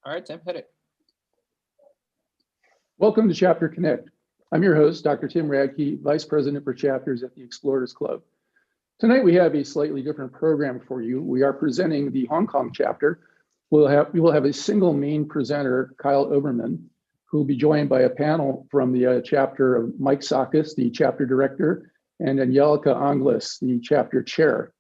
All right, Tim, hit it. Welcome to Chapter Connect. I'm your host, Dr. Tim Radke, Vice President for Chapters at the Explorers Club. Tonight we have a slightly different program for you. We are presenting the Hong Kong chapter. We will have a single main presenter, Kyle Obermann, who will be joined by a panel from the chapter of Mike Sakis, the chapter director, and Angelica Anglis, the chapter chair.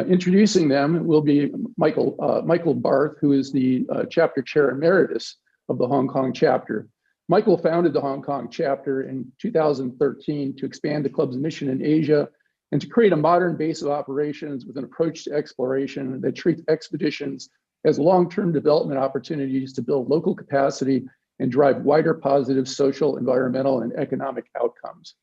Introducing them will be Michael Barth, who is the chapter chair emeritus of the Hong Kong chapter. Michael founded the Hong Kong chapter in 2013 to expand the club's mission in Asia and to create a modern base of operations with an approach to exploration that treats expeditions as long-term development opportunities to build local capacity and drive wider positive social, environmental, and economic outcomes.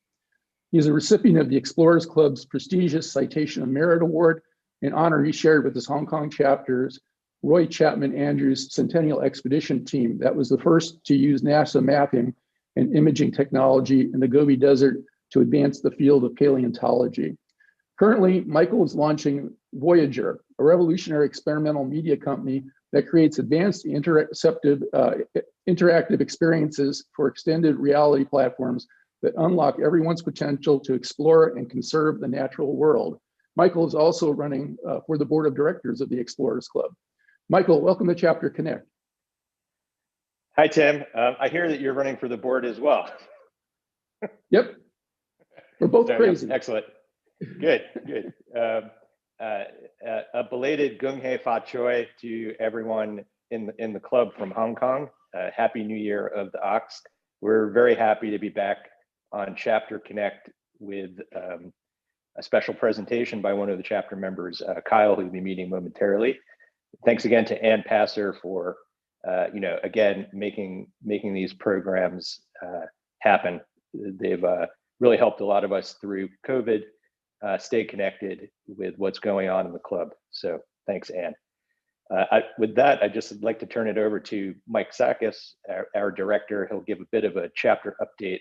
He is a recipient of the Explorers Club's prestigious Citation of Merit Award, an honor he shared with his Hong Kong chapter's Roy Chapman Andrews Centennial Expedition team that was the first to use NASA mapping and imaging technology in the Gobi Desert to advance the field of paleontology. Currently, Michael is launching Voyager, a revolutionary experimental media company that creates advanced interactive experiences for extended reality platforms that unlock everyone's potential to explore and conserve the natural world. Michael is also running for the board of directors of the Explorers Club. Michael, welcome to Chapter Connect. Hi, Tim. I hear that you're running for the board as well. Yep, we're both crazy. Excellent. Good, good. A belated Gung Hei Fa Choi to everyone in the club from Hong Kong. Happy New Year of the Ox. We're very happy to be back on Chapter Connect with a special presentation by one of the chapter members, Kyle, who will be meeting momentarily. Thanks again to Ann Passer for, again, making these programs happen. They've really helped a lot of us through COVID, stay connected with what's going on in the club. So thanks, Ann. With that, I'd just like to turn it over to Mike Sakis, our director. He'll give a bit of a chapter update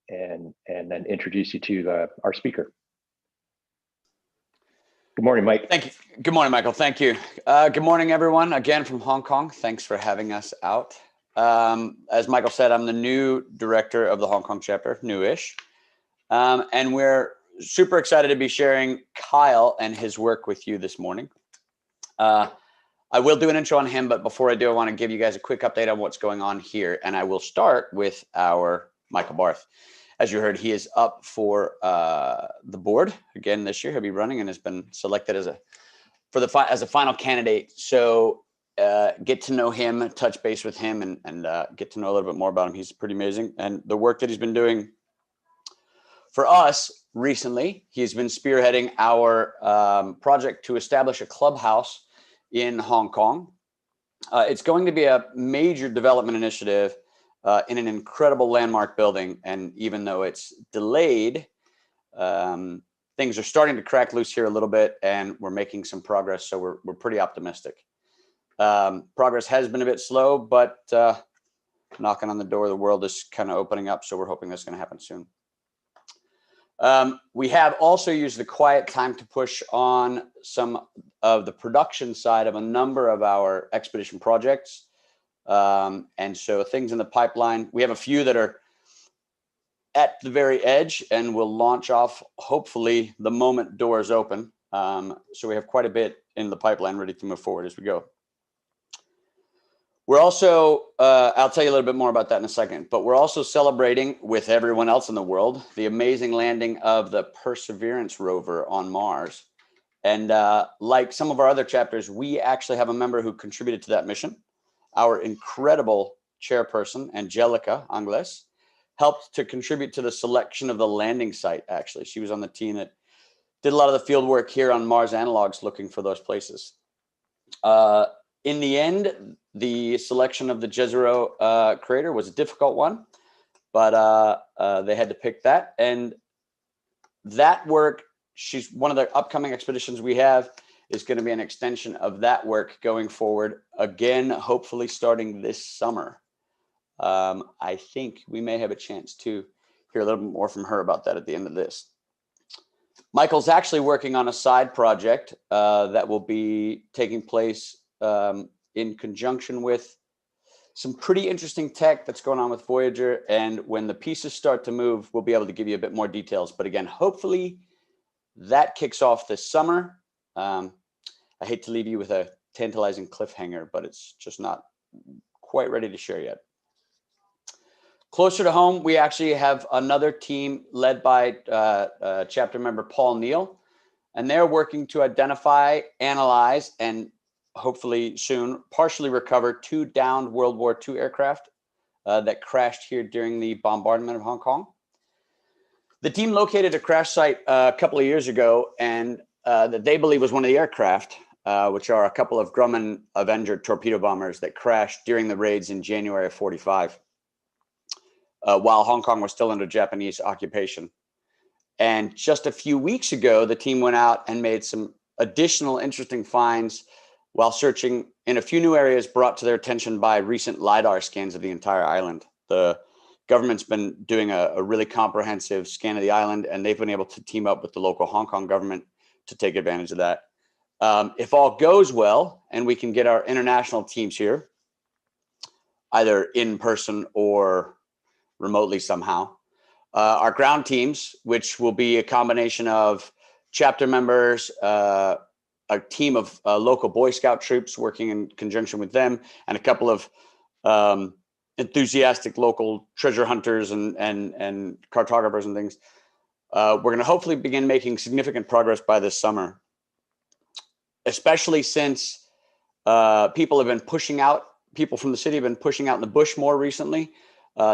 and then introduce you to our speaker. Good morning, Mike. Thank you. Good morning, Michael. Thank you. Good morning, everyone. Again, from Hong Kong. Thanks for having us out. As Michael said, I'm the new director of the Hong Kong chapter, newish. And we're super excited to be sharing Kyle and his work with you this morning. I will do an intro on him, but before I do, I want to give you guys a quick update on what's going on here. And I will start with our Michael Barth. As you heard, he is up for the board again this year. He'll be running and has been selected as a final candidate. So get to know him, touch base with him, and get to know a little bit more about him. He's pretty amazing. And the work that he's been doing for us recently, he's been spearheading our project to establish a clubhouse in Hong Kong. It's going to be a major development initiative in an incredible landmark building. And even though it's delayed, things are starting to crack loose here a little bit, and we're making some progress. So we're pretty optimistic. Progress has been a bit slow, but knocking on the door, the world is kind of opening up. So we're hoping that's going to happen soon. We have also used the quiet time to push on some of the production side of a number of our expedition projects. And so things in the pipeline, we have a few that are at the very edge and will launch off hopefully the moment doors open. So we have quite a bit in the pipeline ready to move forward as we go. We're also, I'll tell you a little bit more about that in a second, but we're also celebrating with everyone else in the world the amazing landing of the Perseverance rover on Mars. And like some of our other chapters, we actually have a member who contributed to that mission. Our incredible chairperson, Angelica Anglis, helped to contribute to the selection of the landing site, actually. She was on the team that did a lot of the field work here on Mars Analogs looking for those places. In the end, the selection of the Jezero crater was a difficult one, but they had to pick that. And that work, she's one of the upcoming expeditions we have, is going to be an extension of that work going forward, again, hopefully starting this summer. I think we may have a chance to hear a little bit more from her about that at the end of this. Michael's actually working on a side project that will be taking place in conjunction with some pretty interesting tech that's going on with Voyager. And when the pieces start to move, we'll be able to give you a bit more details. But again, hopefully that kicks off this summer. I hate to leave you with a tantalizing cliffhanger, but it's just not quite ready to share yet. Closer to home, we actually have another team led by chapter member Paul Neal, and they're working to identify, analyze, and hopefully soon partially recover 2 downed World War II aircraft that crashed here during the bombardment of Hong Kong. The team located a crash site a couple of years ago, and that they believe was one of the aircraft, which are a couple of Grumman Endangered torpedo bombers that crashed during the raids in January of '45, while Hong Kong was still under Japanese occupation. And just a few weeks ago, the team went out and made some additional interesting finds while searching in a few new areas brought to their attention by recent LiDAR scans of the entire island. The government's been doing a really comprehensive scan of the island, and they've been able to team up with the local Hong Kong government to take advantage of that. If all goes well and we can get our international teams here, either in person or remotely somehow, our ground teams, which will be a combination of chapter members, a team of local Boy Scout troops working in conjunction with them, and a couple of enthusiastic local treasure hunters and cartographers and things. We're going to hopefully begin making significant progress by this summer, especially since people from the city have been pushing out in the bush more recently.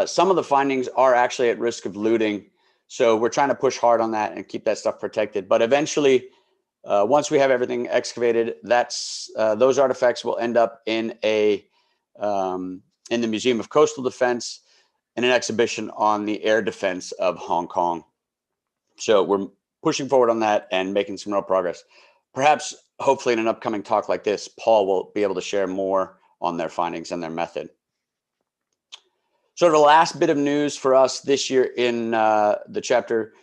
Some of the findings are actually at risk of looting. So we're trying to push hard on that and keep that stuff protected. But eventually, once we have everything excavated, those artifacts will end up in in the Museum of Coastal Defense in an exhibition on the air defense of Hong Kong. So we're pushing forward on that and making some real progress. Perhaps, hopefully in an upcoming talk like this, Paul will be able to share more on their findings and their method. Sort of the last bit of news for us this year in the chapter,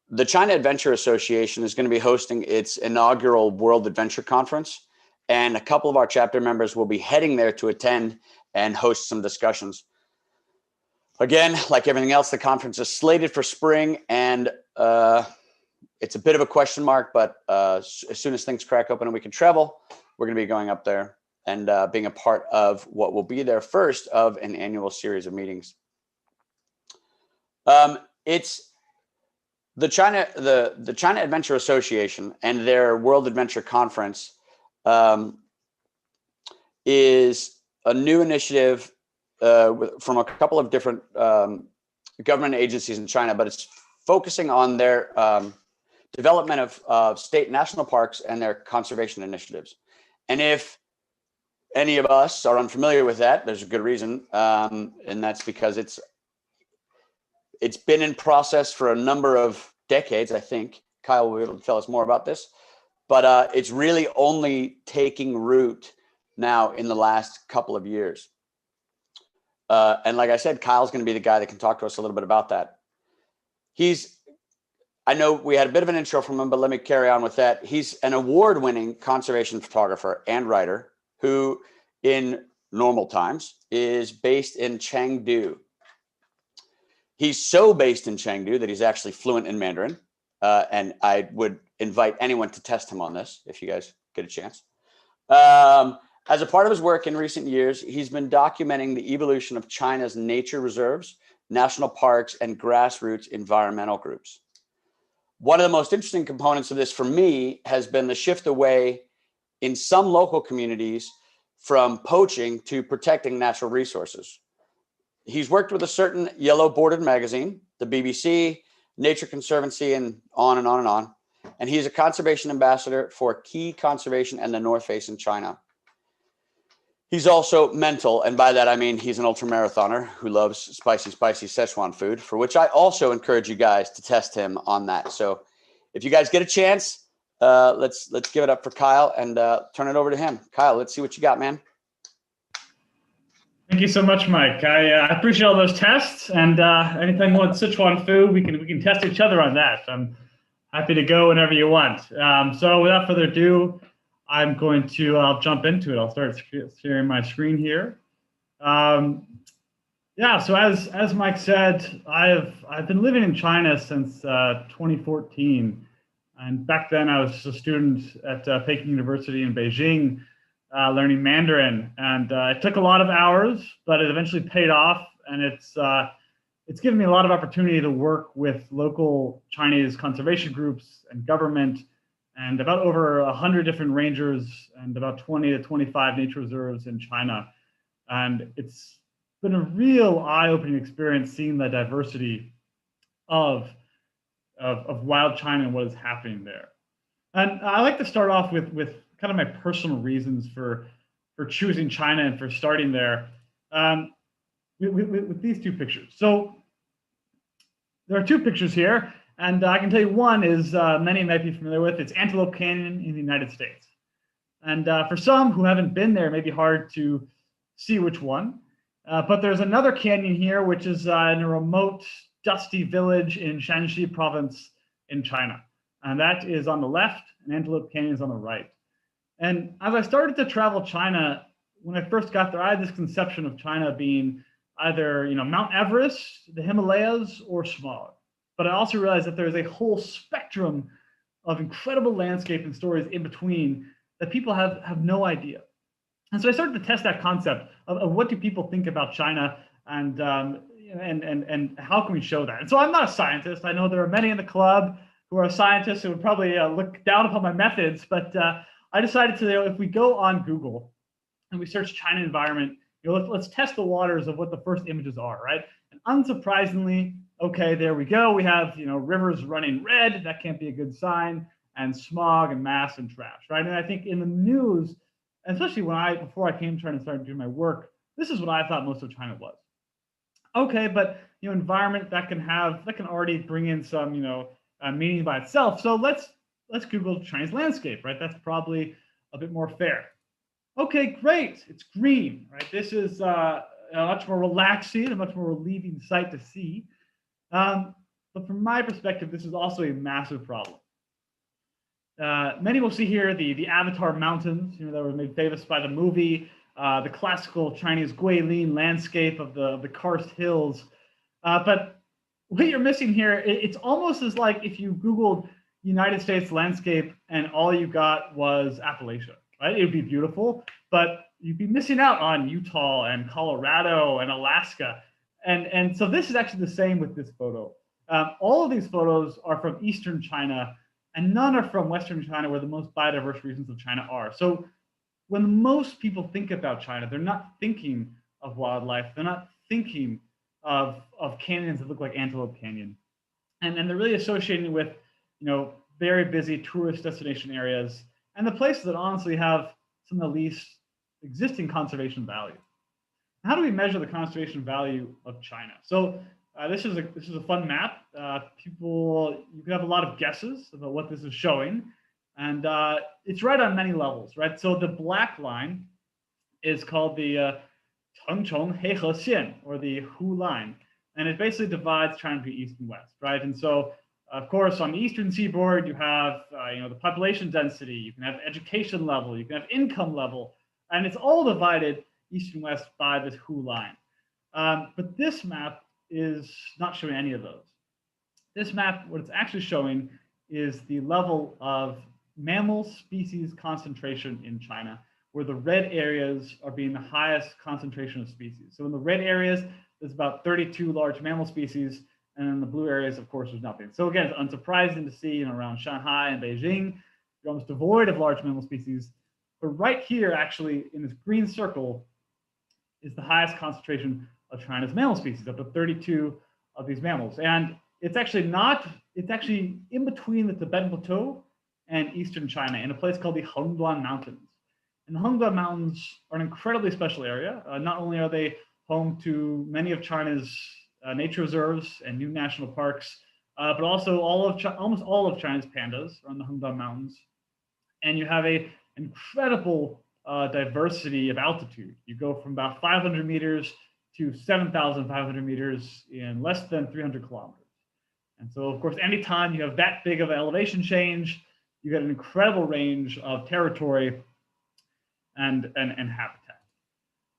the China Adventure Association is going to be hosting its inaugural World Adventure Conference, and a couple of our chapter members will be heading there to attend and host some discussions. Again, like everything else, the conference is slated for spring, and it's a bit of a question mark, but as soon as things crack open and we can travel, we're going to be going up there and being a part of what will be their first of an annual series of meetings. It's the China Adventure Association and their World Adventure Conference is a new initiative from a couple of different government agencies in China, but it's focusing on their development of state national parks and their conservation initiatives. And if any of us are unfamiliar with that, there's a good reason, and that's because it's been in process for a number of decades. I think Kyle will be able to tell us more about this, but it's really only taking root now in the last couple of years. And like I said, Kyle's going to be the guy that can talk to us a little bit about that. I know we had a bit of an intro from him, but let me carry on with that. He's an award-winning conservation photographer and writer who, in normal times, is based in Chengdu. He's so based in Chengdu that he's actually fluent in Mandarin. And I would invite anyone to test him on this if you guys get a chance. As a part of his work in recent years, he's been documenting the evolution of China's nature reserves, national parks, and grassroots environmental groups. One of the most interesting components of this for me has been the shift away in some local communities from poaching to protecting natural resources. He's worked with a certain yellow bordered magazine, the BBC, Nature Conservancy, and on and on and on. And he's a conservation ambassador for Key Conservation and the North Face in China. He's also mental, and by that I mean he's an ultramarathoner who loves spicy Sichuan food, for which I also encourage you guys to test him on that. So if you guys get a chance, let's give it up for Kyle and turn it over to him. Kyle, let's see what you got, man. Thank you so much, Mike. I appreciate all those tests, and anytime you want Sichuan food, we can test each other on that. I'm happy to go whenever you want. So without further ado, I'm going to, I'll jump into it. I'll start sharing my screen here. Yeah, so as Mike said, I've been living in China since 2014, and back then I was a student at Peking University in Beijing, learning Mandarin, and it took a lot of hours, but it eventually paid off, and it's given me a lot of opportunity to work with local Chinese conservation groups and government, and about over 100 different rangers and about 20 to 25 nature reserves in China, and it's been a real eye-opening experience seeing the diversity of wild China and what is happening there. And I like to start off with kind of my personal reasons for choosing China and for starting there with these two pictures. So there are two pictures here, and I can tell you one is many might be familiar with. It's Antelope Canyon in the United States. And for some who haven't been there, it may be hard to see which one. But there's another canyon here, which is in a remote, dusty village in Shanxi province in China. And that is on the left, and Antelope Canyon is on the right. And as I started to travel China, when I first got there, I had this conception of China being either, Mount Everest, the Himalayas, or smog. But I also realized that there's a whole spectrum of incredible landscape and stories in between that people have no idea. And so I started to test that concept of what do people think about China, and how can we show that? And so I'm not a scientist. I know there are many in the club who are scientists who would probably look down upon my methods, but I decided to, if we go on Google and we search China environment, let's test the waters of what the first images are, right? And unsurprisingly, okay, there we go. We have, rivers running red. That can't be a good sign, and smog and mass and trash, right? And I think in the news, especially before I came to China and started doing my work, this is what I thought most of China was. Okay, but environment that can already bring in some meaning by itself. So let's Google Chinese landscape, right? That's probably a bit more fair. Okay, great. It's green, right? This is a much more relaxing, a much more relieving sight to see. But from my perspective, this is also a massive problem. Many will see here the Avatar Mountains, that were made famous by the movie, the classical Chinese Guilin landscape of the karst hills. But what you're missing here, it's almost as like if you Googled United States landscape and all you got was Appalachia, right? It would be beautiful, but you'd be missing out on Utah and Colorado and Alaska. And so this is actually the same with this photo. All of these photos are from Eastern China, and none are from Western China, where the most biodiverse regions of China are. So when most people think about China, they're not thinking of wildlife. They're not thinking of canyons that look like Antelope Canyon. And they're really associating with, very busy tourist destination areas and the places that honestly have some of the least existing conservation value. How do we measure the conservation value of China? So this is a fun map. You can have a lot of guesses about what this is showing, and it's right on many levels, right? So the black line is called the Chengchong Heihe Xian, or the Hu line, and it basically divides China into east and west, right? And so, of course, on the eastern seaboard, you have the population density, you can have education level, you can have income level, and it's all divided east and west by this Hu line. But this map is not showing any of those. This map, what it's actually showing is the level of mammal species concentration in China, where the red areas are being the highest concentration of species. So in the red areas, there's about 32 large mammal species, and in the blue areas, of course, there's nothing. So again, it's unsurprising to see around Shanghai and Beijing, you're almost devoid of large mammal species. But right here, actually, in this green circle, is the highest concentration of China's mammal species, up to 32 of these mammals. And it's actually in between the Tibetan Plateau and eastern China, in a place called the Honduran Mountains. And the Honduran Mountains are an incredibly special area. Not only are they home to many of China's nature reserves and new national parks, but also almost all of China's pandas are on the Honduran Mountains. And you have an incredible diversity of altitude. You go from about 500 meters to 7,500 meters in less than 300 kilometers. And so, of course, anytime you have that big of an elevation change, you get an incredible range of territory and habitat.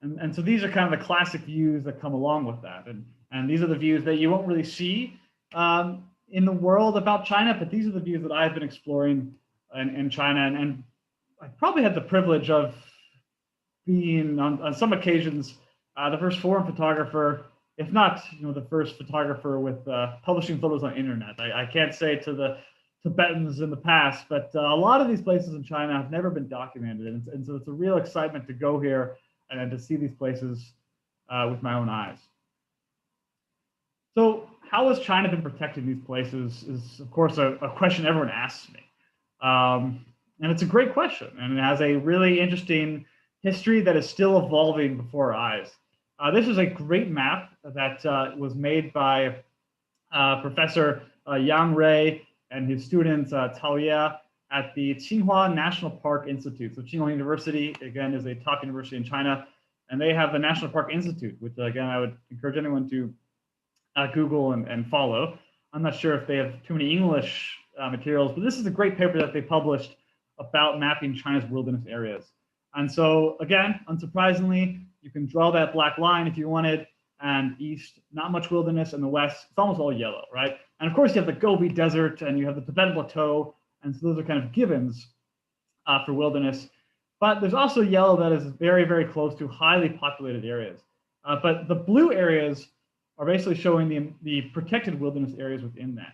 And so these are kind of the classic views that come along with that. And these are the views that you won't really see in the world about China, but these are the views that I've been exploring in China. And I probably had the privilege of being on some occasions the first foreign photographer, if not the first photographer with publishing photos on internet. I can't say to the Tibetans in the past, but a lot of these places in China have never been documented. And so it's a real excitement to go here and to see these places with my own eyes. So how has China been protecting these places is, of course, a question everyone asks me. And it's a great question, and it has a really interesting history that is still evolving before our eyes. This is a great map that was made by Professor Yang Rui and his students Tao Ye at the Tsinghua National Park Institute. So Tsinghua University, again, is a top university in China, and they have the National Park Institute, which, again, I would encourage anyone to Google and follow. I'm not sure if they have too many English materials, but this is a great paper that they published about mapping China's wilderness areas. And so, again, unsurprisingly, you can draw that black line if you wanted, and east, not much wilderness, and the west, it's almost all yellow, right? And of course, you have the Gobi Desert, and you have the Tibetan Plateau, and so those are kind of givens for wilderness. But there's also yellow that is very, very close to highly populated areas. But the blue areas are basically showing the protected wilderness areas within that.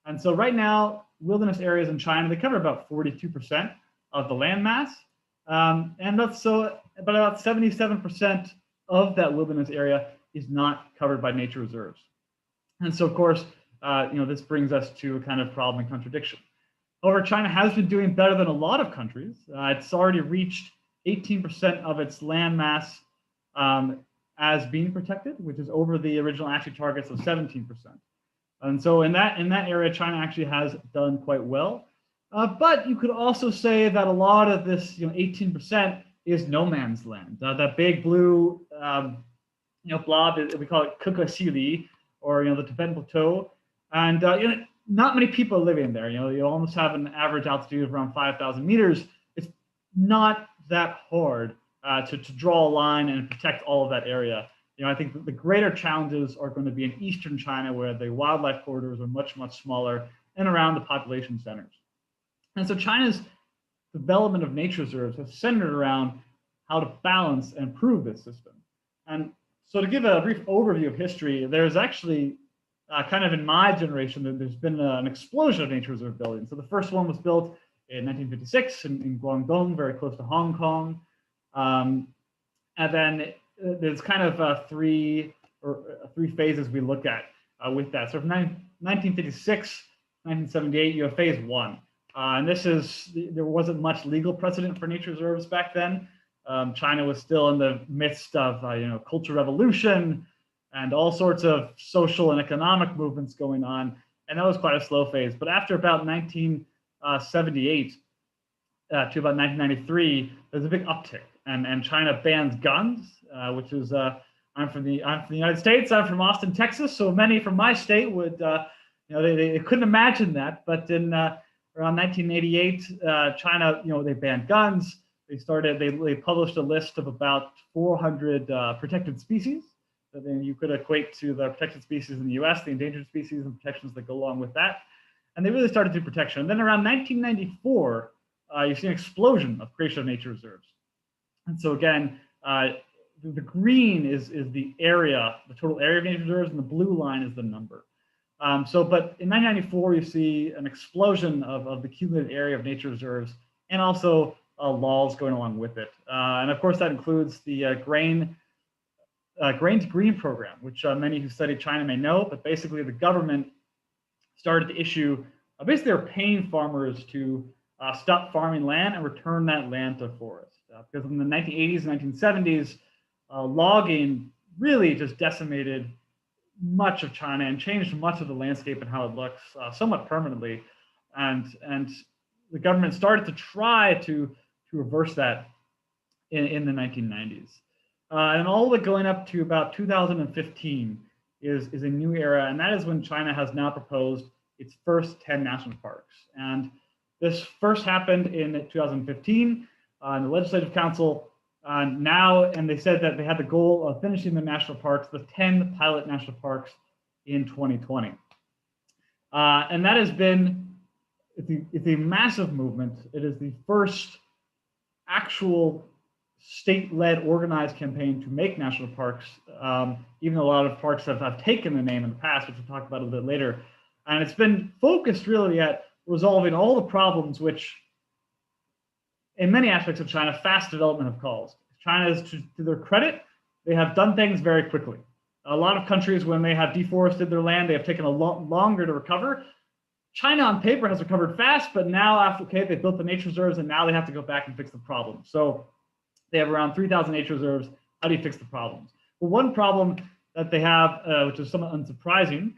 And so right now, wilderness areas in China, they cover about 42% of the land mass. And that's so, but about 77% of that wilderness area is not covered by nature reserves. And so, of course, this brings us to a kind of problem and contradiction. However, China has been doing better than a lot of countries. It's already reached 18% of its land mass as being protected, which is over the original actual targets of 17%. And so in that area, China actually has done quite well. But you could also say that a lot of this 18% is no man's land. That big blue blob, we call it Kukasili, or the Tibetan Plateau. And not many people are living there. You almost have an average altitude of around 5,000 meters. It's not that hard to draw a line and protect all of that area. I think the greater challenges are going to be in eastern China, where the wildlife corridors are much, much smaller and around the population centers. And so China's development of nature reserves has centered around how to balance and improve this system. And so to give a brief overview of history, there's actually kind of in my generation, there's been an explosion of nature reserve building. So the first one was built in 1956 in Guangdong, very close to Hong Kong. And then there's kind of three phases we look at with that. So from 1956, 1978, you have phase one. And there wasn't much legal precedent for nature reserves back then. China was still in the midst of Cultural Revolution and all sorts of social and economic movements going on. And that was quite a slow phase. But after about 1978 to about 1993, there's a big uptick. And China bans guns, which is, I'm from the United States. I'm from Austin, Texas. So many from my state would, they couldn't imagine that. But in around 1988, China, they banned guns. They published a list of about 400 protected species that then you could equate to the protected species in the US, the endangered species and protections that go along with that. And they really started to do protection. And then around 1994, you see an explosion of creation of nature reserves. And so again, the green is the area, the total area of nature reserves, and the blue line is the number. But in 1994, you see an explosion of the cumulative area of nature reserves, and also laws going along with it. And of course, that includes the grain to green program, which many who study China may know. But basically, the government started to issue, basically, they're paying farmers to stop farming land and return that land to forest. Because in the 1980s and 1970s, logging really just decimated much of China and changed much of the landscape and how it looks somewhat permanently. And the government started to try to reverse that in the 1990s. And all the way going up to about 2015 is a new era. And that is when China has now proposed its first 10 national parks. And This first happened in 2015 in the Legislative Council. And they said that they had the goal of finishing the national parks, the 10 pilot national parks in 2020. And that has been, it's a massive movement. It is the first actual state-led organized campaign to make national parks, even though a lot of parks have taken the name in the past, which we'll talk about a little bit later. And it's been focused really at resolving all the problems which, in many aspects of China, fast development have caused. China is, to their credit, they have done things very quickly. A lot of countries, when they have deforested their land, they have taken a lot longer to recover. China on paper has recovered fast, but now after, they built the nature reserves and now they have to go back and fix the problem. So they have around 3,000 nature reserves. How do you fix the problems? Well, one problem that they have, which is somewhat unsurprising,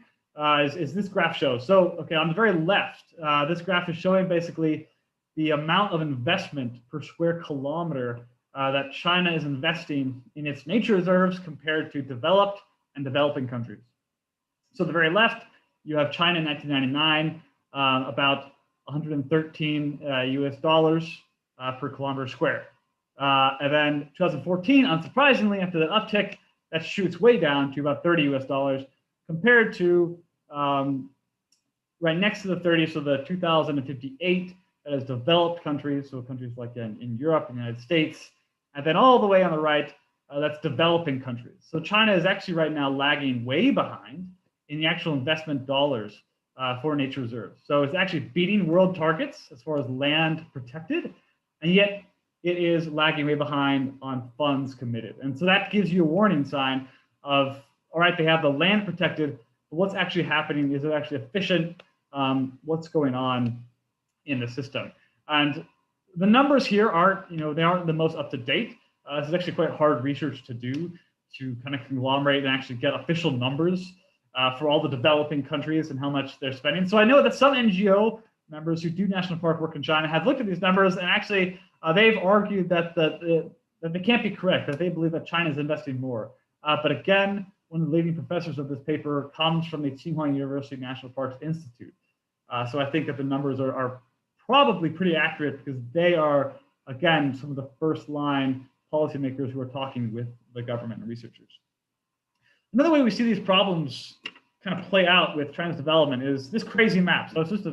is this graph shows. So, on the very left, this graph is showing basically the amount of investment per square kilometer that China is investing in its nature reserves compared to developed and developing countries. So the very left, you have China in 1999, about 113 US dollars per kilometer square. And then 2014, unsurprisingly, after that uptick, that shoots way down to about 30 US dollars compared to right next to the 30, so the 2058, that is developed countries, so countries like in Europe and the United States, and then all the way on the right, that's developing countries. So China is actually right now lagging way behind in the actual investment dollars for nature reserves. So it's actually beating world targets as far as land protected, and yet it is lagging way behind on funds committed. And so that gives you a warning sign of, all right, they have the land protected, but what's actually happening? Is it actually efficient? What's going on in the system? And the numbers here aren't, they aren't the most up to date. This is actually quite hard research to do, to kind of conglomerate and actually get official numbers for all the developing countries and how much they're spending. So I know that some NGO members who do national park work in China have looked at these numbers, and actually they've argued that they can't be correct, that they believe that China is investing more. But again, one of the leading professors of this paper comes from the Sichuan University National Parks Institute. So I think that the numbers are probably pretty accurate because they are, again, some of the first line policymakers who are talking with the government and researchers. Another way we see these problems kind of play out with China's development is this crazy map. So it's just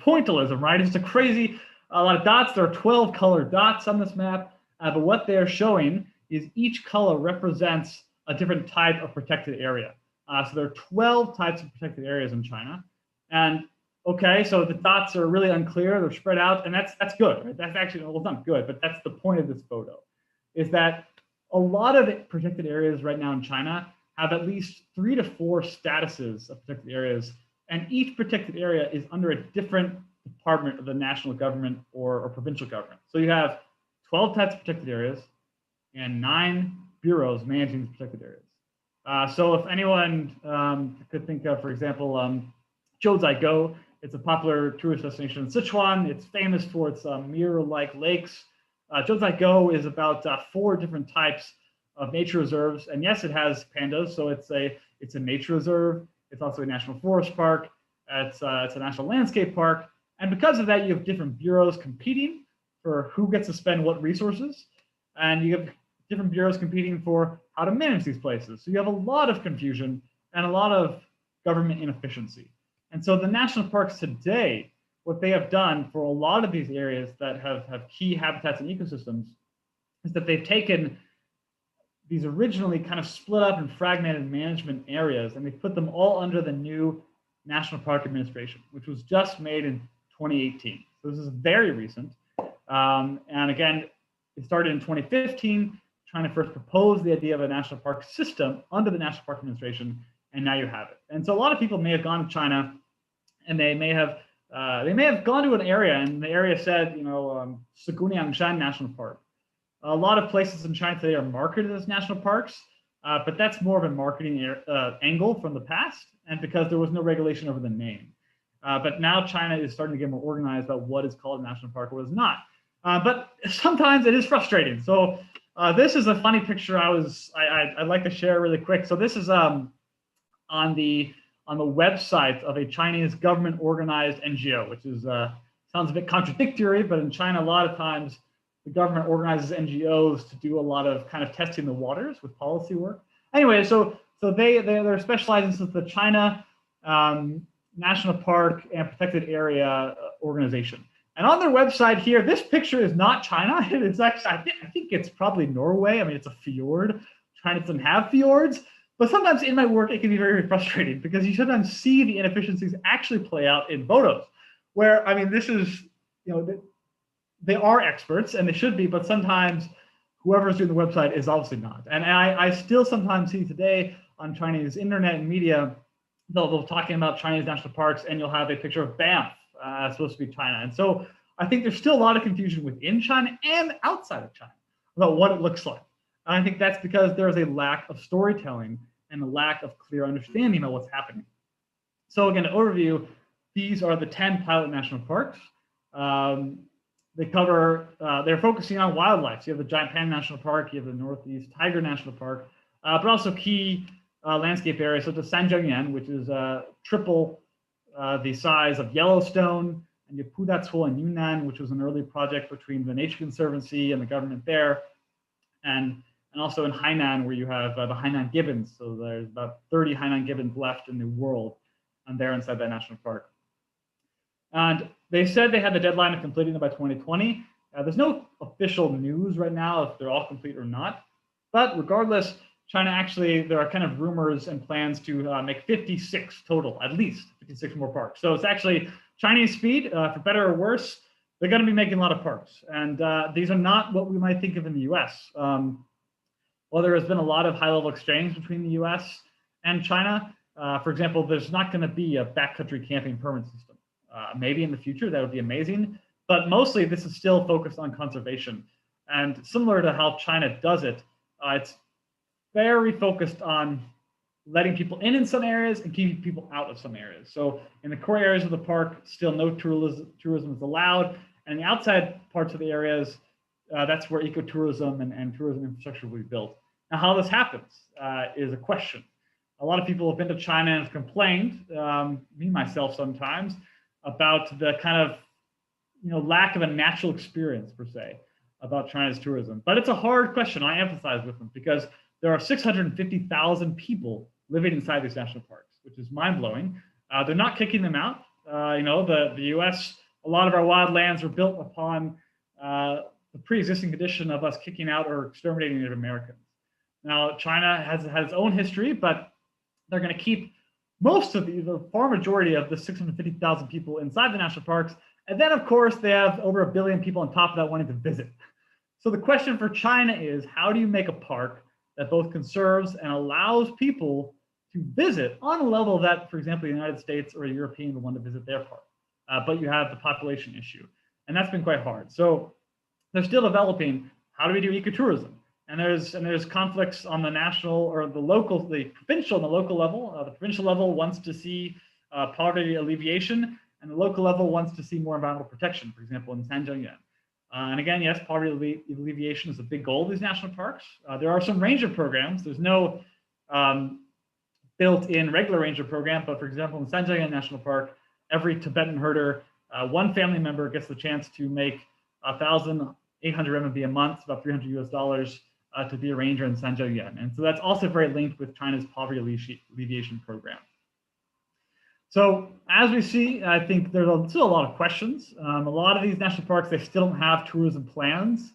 pointillism, right? It's a lot of dots. There are 12 colored dots on this map, but what they're showing is each color represents a different type of protected area. So there are 12 types of protected areas in China. And so the dots are really unclear, they're spread out, and that's good, right? That's actually, well, it's not good, but that's the point of this photo, is that a lot of protected areas right now in China have at least 3 to 4 statuses of protected areas, and each protected area is under a different department of the national government or provincial government. So you have 12 types of protected areas and 9 bureaus managing the protected areas. So if anyone could think of, for example, Chengdu, it's a popular tourist destination in Sichuan. It's famous for its mirror-like lakes. Chengdu is about 4 different types of nature reserves, and yes, it has pandas. So it's a nature reserve. It's also a national forest park. It's a national landscape park, and because of that, you have different bureaus competing for who gets to spend what resources, and you have different bureaus competing for how to manage these places. So you have a lot of confusion and a lot of government inefficiency. And so the national parks today, what they have done for a lot of these areas that have key habitats and ecosystems is that they've taken these originally kind of split up and fragmented management areas, and they put them all under the new National Park Administration, which was just made in 2018. So this is very recent. And again, it started in 2015. China first proposed the idea of a national park system under the National Park Administration, and now you have it. And so a lot of people may have gone to China, and they may have gone to an area, and the area said, Siguniangshan National Park. A lot of places in China today are marketed as national parks, but that's more of a marketing angle from the past, and because there was no regulation over the name. But now China is starting to get more organized about what is called a national park and what is not. But sometimes it is frustrating. So this is a funny picture I'd like to share really quick. So this is on the website of a Chinese government organized NGO, which is Sounds a bit contradictory, but in China, a lot of times the government organizes NGOs to do a lot of kind of testing the waters with policy work. Anyway, so they're specialized in the China National Park and Protected Area Organization. And on their website here, this picture is not China. It's actually, I think it's probably Norway. I mean, it's a fjord. China doesn't have fjords. But sometimes in my work, it can be very, very frustrating because you sometimes see the inefficiencies actually play out in photos. Where, I mean, this is, you know, they are experts and they should be, but sometimes whoever's doing the website is obviously not. And I still sometimes see today on Chinese internet and media, they'll talking about Chinese national parks and you'll have a picture of Banff, supposed to be China. And so I think there's still a lot of confusion within China and outside of China about what it looks like. And I think that's because there's a lack of storytelling and a lack of clear understanding of what's happening. So again, an overview, these are the 10 pilot national parks. They cover, they're focusing on wildlife. So you have the Giant Panda National Park, you have the Northeast Tiger National Park, but also key landscape areas such as Sanjiangyan, which is triple the size of Yellowstone, and you have Pudachuo in Yunnan, which was an early project between the Nature Conservancy and the government there, and also in Hainan, where you have the Hainan gibbons. So there's about 30 Hainan gibbons left in the world, and they're inside that national park. And they said they had the deadline of completing it by 2020. There's no official news right now if they're all complete or not. But regardless, China actually, there are kind of rumors and plans to make 56 total, at least 56 more parks. So it's actually Chinese speed, for better or worse, they're going to be making a lot of parks. And these are not what we might think of in the US. While there has been a lot of high-level exchange between the US and China, for example, there's not going to be a backcountry camping permit system. Maybe in the future, that would be amazing. But mostly, this is still focused on conservation. And similar to how China does it, it's very focused on letting people in some areas and keeping people out of some areas. So in the core areas of the park, still no tourism is allowed. And in the outside parts of the areas, that's where ecotourism and tourism infrastructure will be built. Now, how this happens is a question. A lot of people have been to China and have complained, me myself sometimes, about the kind of lack of a natural experience per se about China's tourism. But it's a hard question. I emphasize with them because there are 650,000 people living inside these national parks, which is mind-blowing. They're not kicking them out. The U.S., a lot of our wild lands were built upon the pre-existing condition of us kicking out or exterminating Native Americans. Now, China has its own history, but they're going to keep most of the far majority of the 650,000 people inside the national parks. And then, of course, they have over 1 billion people on top of that wanting to visit. So the question for China is, how do you make a park that both conserves and allows people to visit on a level that, for example, the United States or a European would want to visit their park? But you have the population issue. And that's been quite hard. So they're still developing, how do we do ecotourism? And there's conflicts on the national or the local, the provincial and the local level. The provincial level wants to see poverty alleviation, and the local level wants to see more environmental protection, for example, in Sanjiangyan. And again, yes, poverty alleviation is a big goal of these national parks. There are some ranger programs. There's no built-in regular ranger program, but for example, in Sanjiangyan National Park, every Tibetan herder, one family member gets the chance to make 1,800 RMB a month, about $300 US, to be a ranger in Sanjiangyan. And so that's also very linked with China's poverty alleviation program. So as we see, I think there's still a lot of questions. A lot of these national parks, they still don't have tourism plans,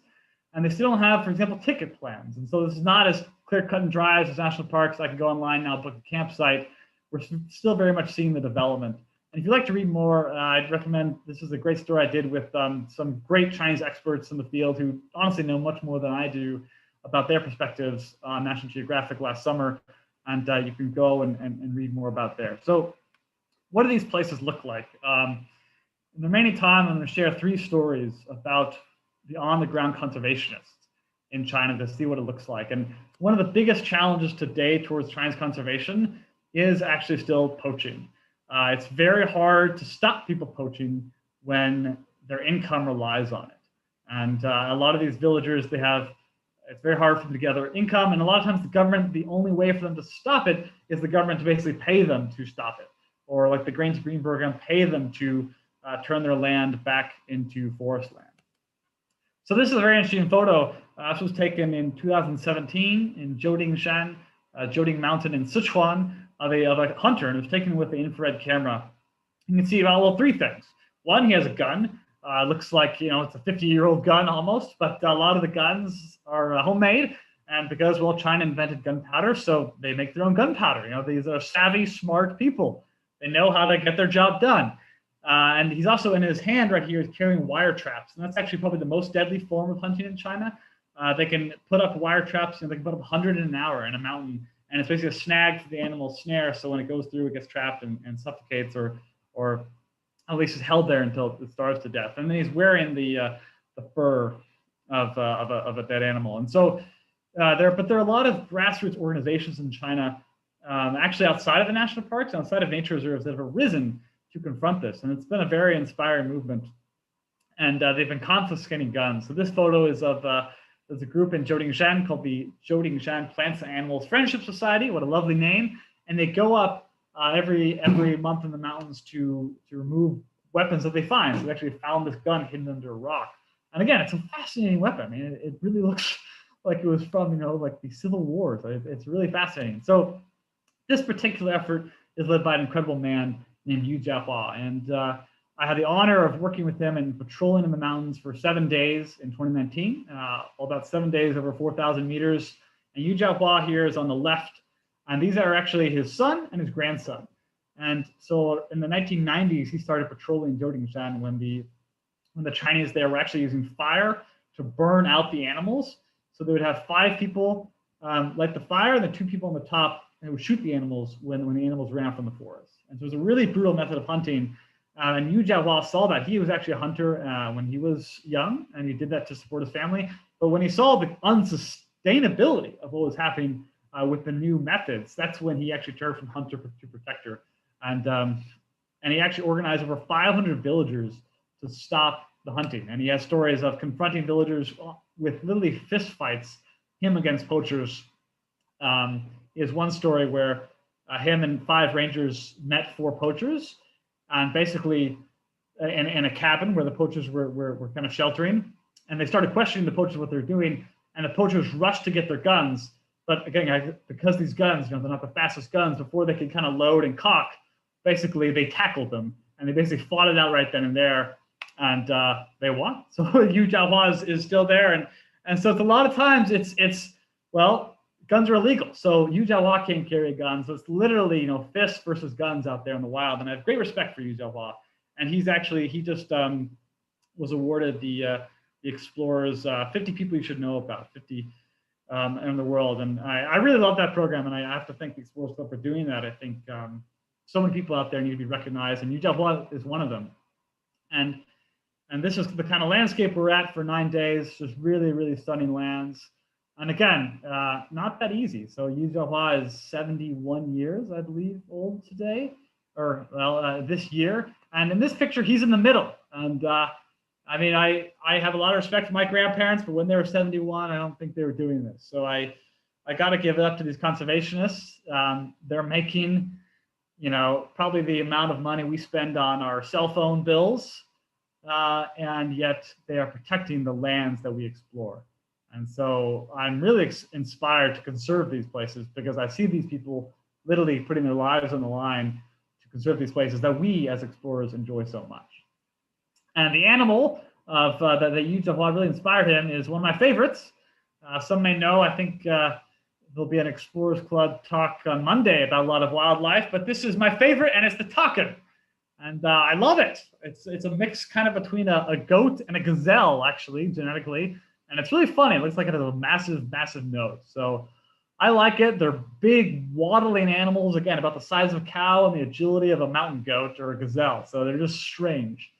and they still don't have, for example, ticket plans. And so this is not as clear cut and dry as national parks. I can go online now, book a campsite. We're still very much seeing the development. And if you'd like to read more, I'd recommend, this is a great story I did with some great Chinese experts in the field who honestly know much more than I do about their perspectives on National Geographic last summer. And you can go and read more about there. So what do these places look like? In the remaining time, I'm going to share 3 stories about the on-the-ground conservationists in China to see what it looks like. And one of the biggest challenges today towards China's conservation is actually still poaching. It's very hard to stop people poaching when their income relies on it. And a lot of these villagers, it's very hard for them to gather income. And a lot of times the government, the only way for them to stop it is the government to basically pay them to stop it. Or like the Grains Green program, pay them to turn their land back into forest land. So this is a very interesting photo. This was taken in 2017 in Jiuding Mountain in Sichuan of a hunter, and it was taken with the infrared camera. You can see about three things. One, he has a gun. Looks like, you know, it's a 50-year-old gun almost, but a lot of the guns are homemade. And because, well, China invented gunpowder, so they make their own gunpowder. You know, these are savvy, smart people. They know how to get their job done. And he's also, in his hand right here, is carrying wire traps. And that's actually probably the most deadly form of hunting in China. They can put up wire traps, you know, they can put up 100 in an hour in a mountain. And it's basically a snag for the animal's snare. So when it goes through, it gets trapped and suffocates, or at least is held there until it starves to death. And then he's wearing the fur of a dead animal. And so there are a lot of grassroots organizations in China, actually outside of the national parks, outside of nature reserves, that have arisen to confront this. And it's been a very inspiring movement. And they've been confiscating guns. So this photo is of there's a group in Jiudingshan called the Jiudingshan Plants and Animals Friendship Society. What a lovely name. And they go up every month in the mountains to remove weapons that they find. So they actually found this gun hidden under a rock. And again, it's a fascinating weapon. I mean, it really looks like it was from, you know, like the Civil Wars. It's really fascinating. So this particular effort is led by an incredible man named Yu Jiahua. And I had the honor of working with him and patrolling in the mountains for 7 days in 2019, about 7 days over 4,000 meters. And Yu Jiahua here is on the left. And these are actually his son and his grandson. And so in the 1990s, he started patrolling Jiudingshan when the Chinese there were actually using fire to burn out the animals. So they would have 5 people light the fire, and the 2 people on the top and would shoot the animals when the animals ran from the forest. And so it was a really brutal method of hunting. And Yu Jiahua saw that. He was actually a hunter when he was young, and he did that to support his family. But when he saw the unsustainability of what was happening with the new methods, that's when he actually turned from hunter to protector. And he actually organized over 500 villagers to stop the hunting. And he has stories of confronting villagers with literally fist fights, him against poachers. He has one story where him and 5 rangers met 4 poachers, and basically in a cabin where the poachers were kind of sheltering. And they started questioning the poachers what they're doing, and the poachers rushed to get their guns. But again, because these guns, you know, they're not the fastest guns, before they could kind of load and cock, basically they tackled them, and they basically fought it out right then and there, and they won. So Yu Jiahua is still there, and so it's a lot of times it's well, guns are illegal, so Yu Jiahua can't carry a gun, so it's literally, you know, fists versus guns out there in the wild. And I have great respect for Yu Jiahua, and he just was awarded the Explorers 50 people you should know about, 50 in the world. And I really love that program, and I have to thank the Explorers Club for doing that. I think so many people out there need to be recognized, and Yu Jiahua is one of them. And this is the kind of landscape we're at for 9 days, just really, really stunning lands. And again, not that easy. So Yu Jiahua is 71 years, I believe, old today, or well, this year. And in this picture, he's in the middle. And I mean, I have a lot of respect for my grandparents, but when they were 71, I don't think they were doing this. So I got to give it up to these conservationists. They're making, you know, probably the amount of money we spend on our cell phone bills, and yet they are protecting the lands that we explore. And so I'm really inspired to conserve these places, because I see these people literally putting their lives on the line to conserve these places that we as explorers enjoy so much. And the animal of that Yu Jiahua really inspired him is one of my favorites. Some may know, I think there'll be an Explorers Club talk on Monday about a lot of wildlife, but this is my favorite, and it's the takin. And I love it. It's a mix kind of between a goat and a gazelle, actually, genetically. And it's really funny. It looks like it has a massive, massive nose. So I like it. They're big, waddling animals, again, about the size of a cow and the agility of a mountain goat or a gazelle. So they're just strange.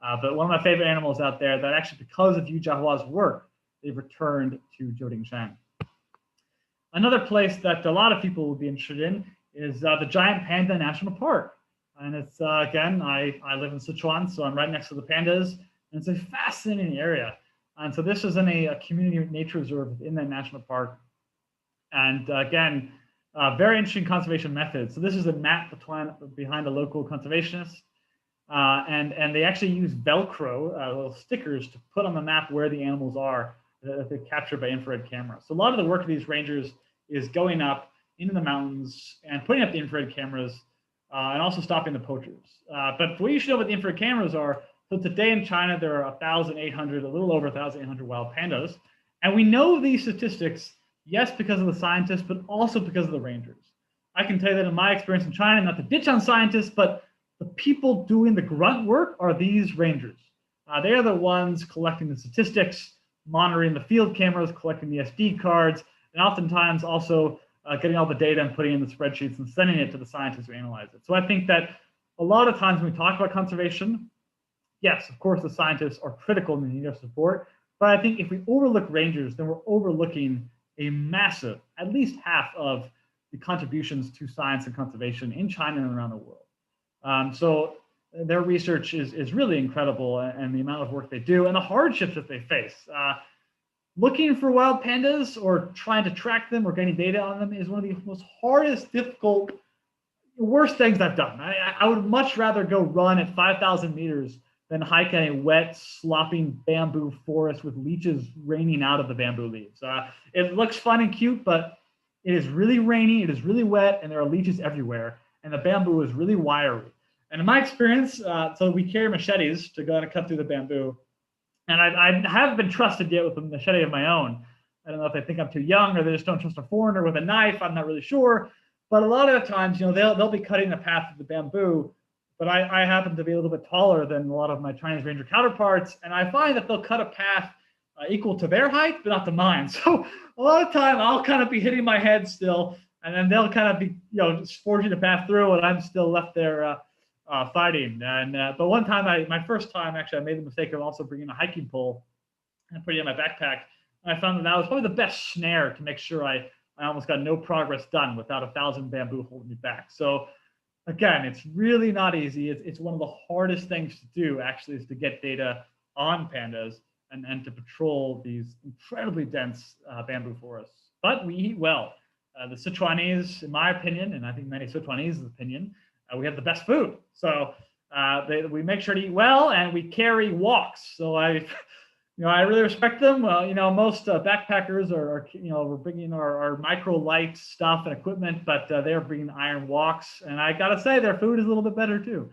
But one of my favorite animals out there that actually, because of Yu Jiahua's work, they've returned to Jiudingshan. Another place that a lot of people will be interested in is the Giant Panda National Park. And it's, again, I live in Sichuan, so I'm right next to the pandas. And it's a fascinating area. And so this is in a community nature reserve in that national park. And again, very interesting conservation methods. So this is a map behind a local conservationist. and they actually use Velcro, little stickers, to put on the map where the animals are that they're captured by infrared cameras. So a lot of the work of these rangers is going up into the mountains and putting up the infrared cameras and also stopping the poachers. But what you should know what the infrared cameras are, so today in China, there are 1,800, a little over 1,800 wild pandas. And we know these statistics, yes, because of the scientists, but also because of the rangers. I can tell you that in my experience in China, not to ditch on scientists, but the people doing the grunt work are these rangers. They are the ones collecting the statistics, monitoring the field cameras, collecting the SD cards, and oftentimes also getting all the data and putting it in the spreadsheets and sending it to the scientists who analyze it. So I think that a lot of times when we talk about conservation, yes, of course, the scientists are critical and they need our support. But I think if we overlook rangers, then we're overlooking a massive, at least half of the contributions to science and conservation in China and around the world. So their research is really incredible, and the amount of work they do and the hardships that they face. Looking for wild pandas or trying to track them or getting data on them is one of the most hardest, difficult, worst things I've done. I would much rather go run at 5,000 meters than hike in a wet, slopping bamboo forest with leeches raining out of the bamboo leaves. It looks fun and cute, but it is really rainy, it is really wet, and there are leeches everywhere, and the bamboo is really wiry. And in my experience, so we carry machetes to go and cut through the bamboo, and I haven't been trusted yet with a machete of my own. I don't know if they think I'm too young or they just don't trust a foreigner with a knife. I'm not really sure. But a lot of the times, they'll be cutting the path of the bamboo, but I happen to be a little bit taller than a lot of my Chinese ranger counterparts, and I find that they'll cut a path equal to their height, but not to mine. So a lot of time I'll kind of be hitting my head still, and then they'll kind of be, just forging a path through, and I'm still left there fighting. And but one time, my first time actually, I made the mistake of also bringing a hiking pole and putting it in my backpack. And I found that was probably the best snare to make sure I almost got no progress done without 1,000 bamboo holding me back. So again, it's really not easy. It's one of the hardest things to do, actually, is to get data on pandas and to patrol these incredibly dense bamboo forests. But we eat well. The Sichuanese, in my opinion, and I think many Sichuanese' opinion, we have the best food. So we make sure to eat well, and we carry walks. So I really respect them. Most backpackers we're bringing our micro light stuff and equipment, but they're bringing iron walks. And I gotta say, their food is a little bit better too.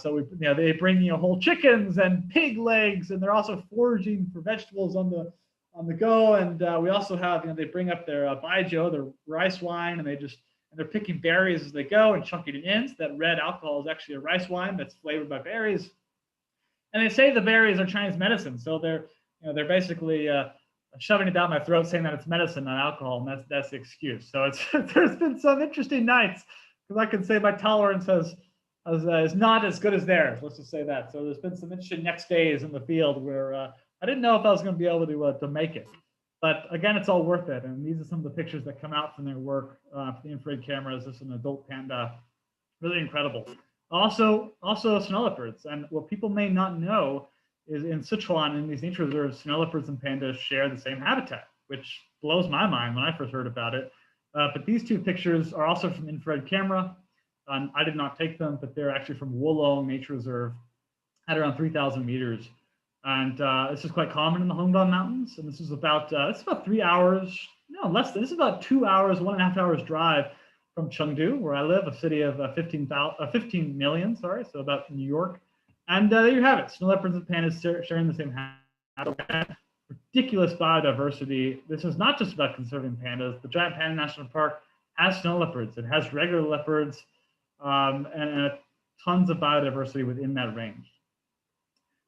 So they bring whole chickens and pig legs, and they're also foraging for vegetables on the go. And we also have they bring up their baijiu, their rice wine, and they're picking berries as they go and chunking it in. So that red alcohol is actually a rice wine that's flavored by berries. And they say the berries are Chinese medicine, so they're basically shoving it down my throat, saying that it's medicine, not alcohol, and that's the excuse. So there's been some interesting nights, because I can say my tolerance is not as good as theirs. Let's just say that. So there's been some interesting next days in the field where I didn't know if I was going to be able to make it. But again, it's all worth it. And these are some of the pictures that come out from their work for the infrared cameras. This is an adult panda, really incredible. Also snow leopards. And what people may not know is in Sichuan, in these nature reserves, snow leopards and pandas share the same habitat, which blows my mind when I first heard about it. But these two pictures are also from infrared camera. I did not take them, but they're actually from Woolong Nature Reserve at around 3,000 meters. And this is quite common in the Honduran Mountains. And this is about 3 hours, no, less than, this is about 2 hours, 1.5 hours drive from Chengdu, where I live, a city of 15 million, so about New York. And there you have it, snow leopards and pandas sharing the same habitat. Ridiculous biodiversity. This is not just about conserving pandas. The Giant Panda National Park has snow leopards. It has regular leopards and tons of biodiversity within that range.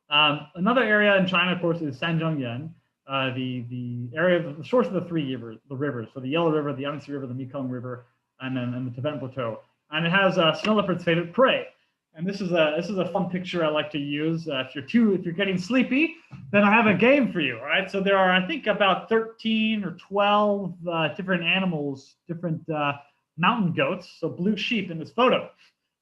Another area in China, of course, is Sanzhongyan, the area of the source of the three rivers. So the Yellow River, the Yangtze River, the Mekong River, and the Tibetan Plateau. And it has snow leopard's favorite prey. And this is a fun picture I like to use. If you're getting sleepy, then I have a game for you. All right. So there are, I think, about 13 or 12 different animals, different mountain goats. So blue sheep in this photo.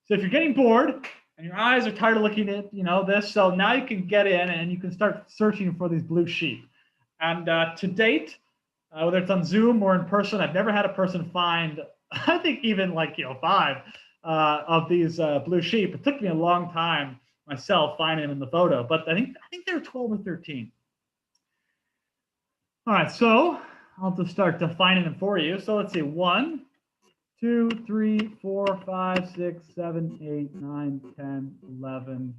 So if you're getting bored and your eyes are tired of looking at this, so now you can get in and you can start searching for these blue sheep. And to date, whether it's on Zoom or in person, I've never had a person find, I think, even 5 of these blue sheep. It took me a long time myself finding them in the photo, but I think they're 12 or 13. All right, so I'll just start defining them for you. So let's see, 1, 2, 3, 4, 5, 6, 7, 8, 9, 10, 11.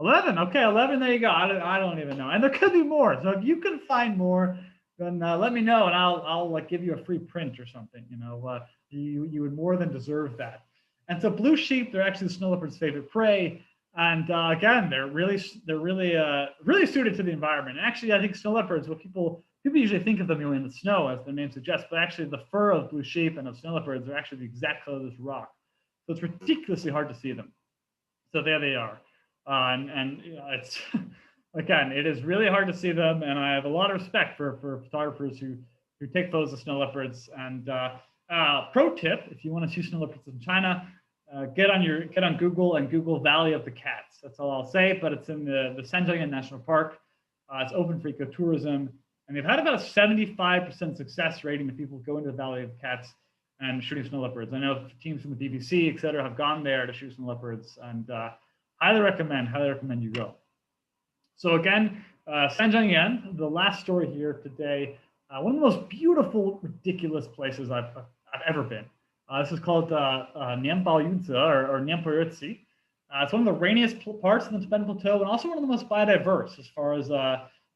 11. Okay, 11. There you go. I don't even know, and there could be more. So if you can find more, then let me know, and I'll like give you a free print or something. You know, you would more than deserve that. And so blue sheep, they're actually the snow leopard's favorite prey, and again, they're really suited to the environment. And actually, I think snow leopards, what people usually think of them in the snow, as their name suggests, but actually the fur of blue sheep and of snow leopards are actually the exact color of this rock. So it's ridiculously hard to see them. So there they are. And you know, it's again, it is really hard to see them, and I have a lot of respect for photographers who take photos of snow leopards. And pro tip: if you want to see snow leopards in China, get on Google and Google Valley of the Cats. That's all I'll say. But it's in the Shenzhen National Park. It's open for ecotourism, and they've had about a 75% success rating of people go into the Valley of the Cats and shooting snow leopards. I know teams from the BBC, et cetera, have gone there to shoot snow leopards, and highly recommend you go. So again, Shenzhen, the last story here today, one of the most beautiful, ridiculous places I've ever been. This is called MI'20 or MI'20. It's one of the rainiest parts of the Tibetan Plateau, and also one of the most biodiverse as far as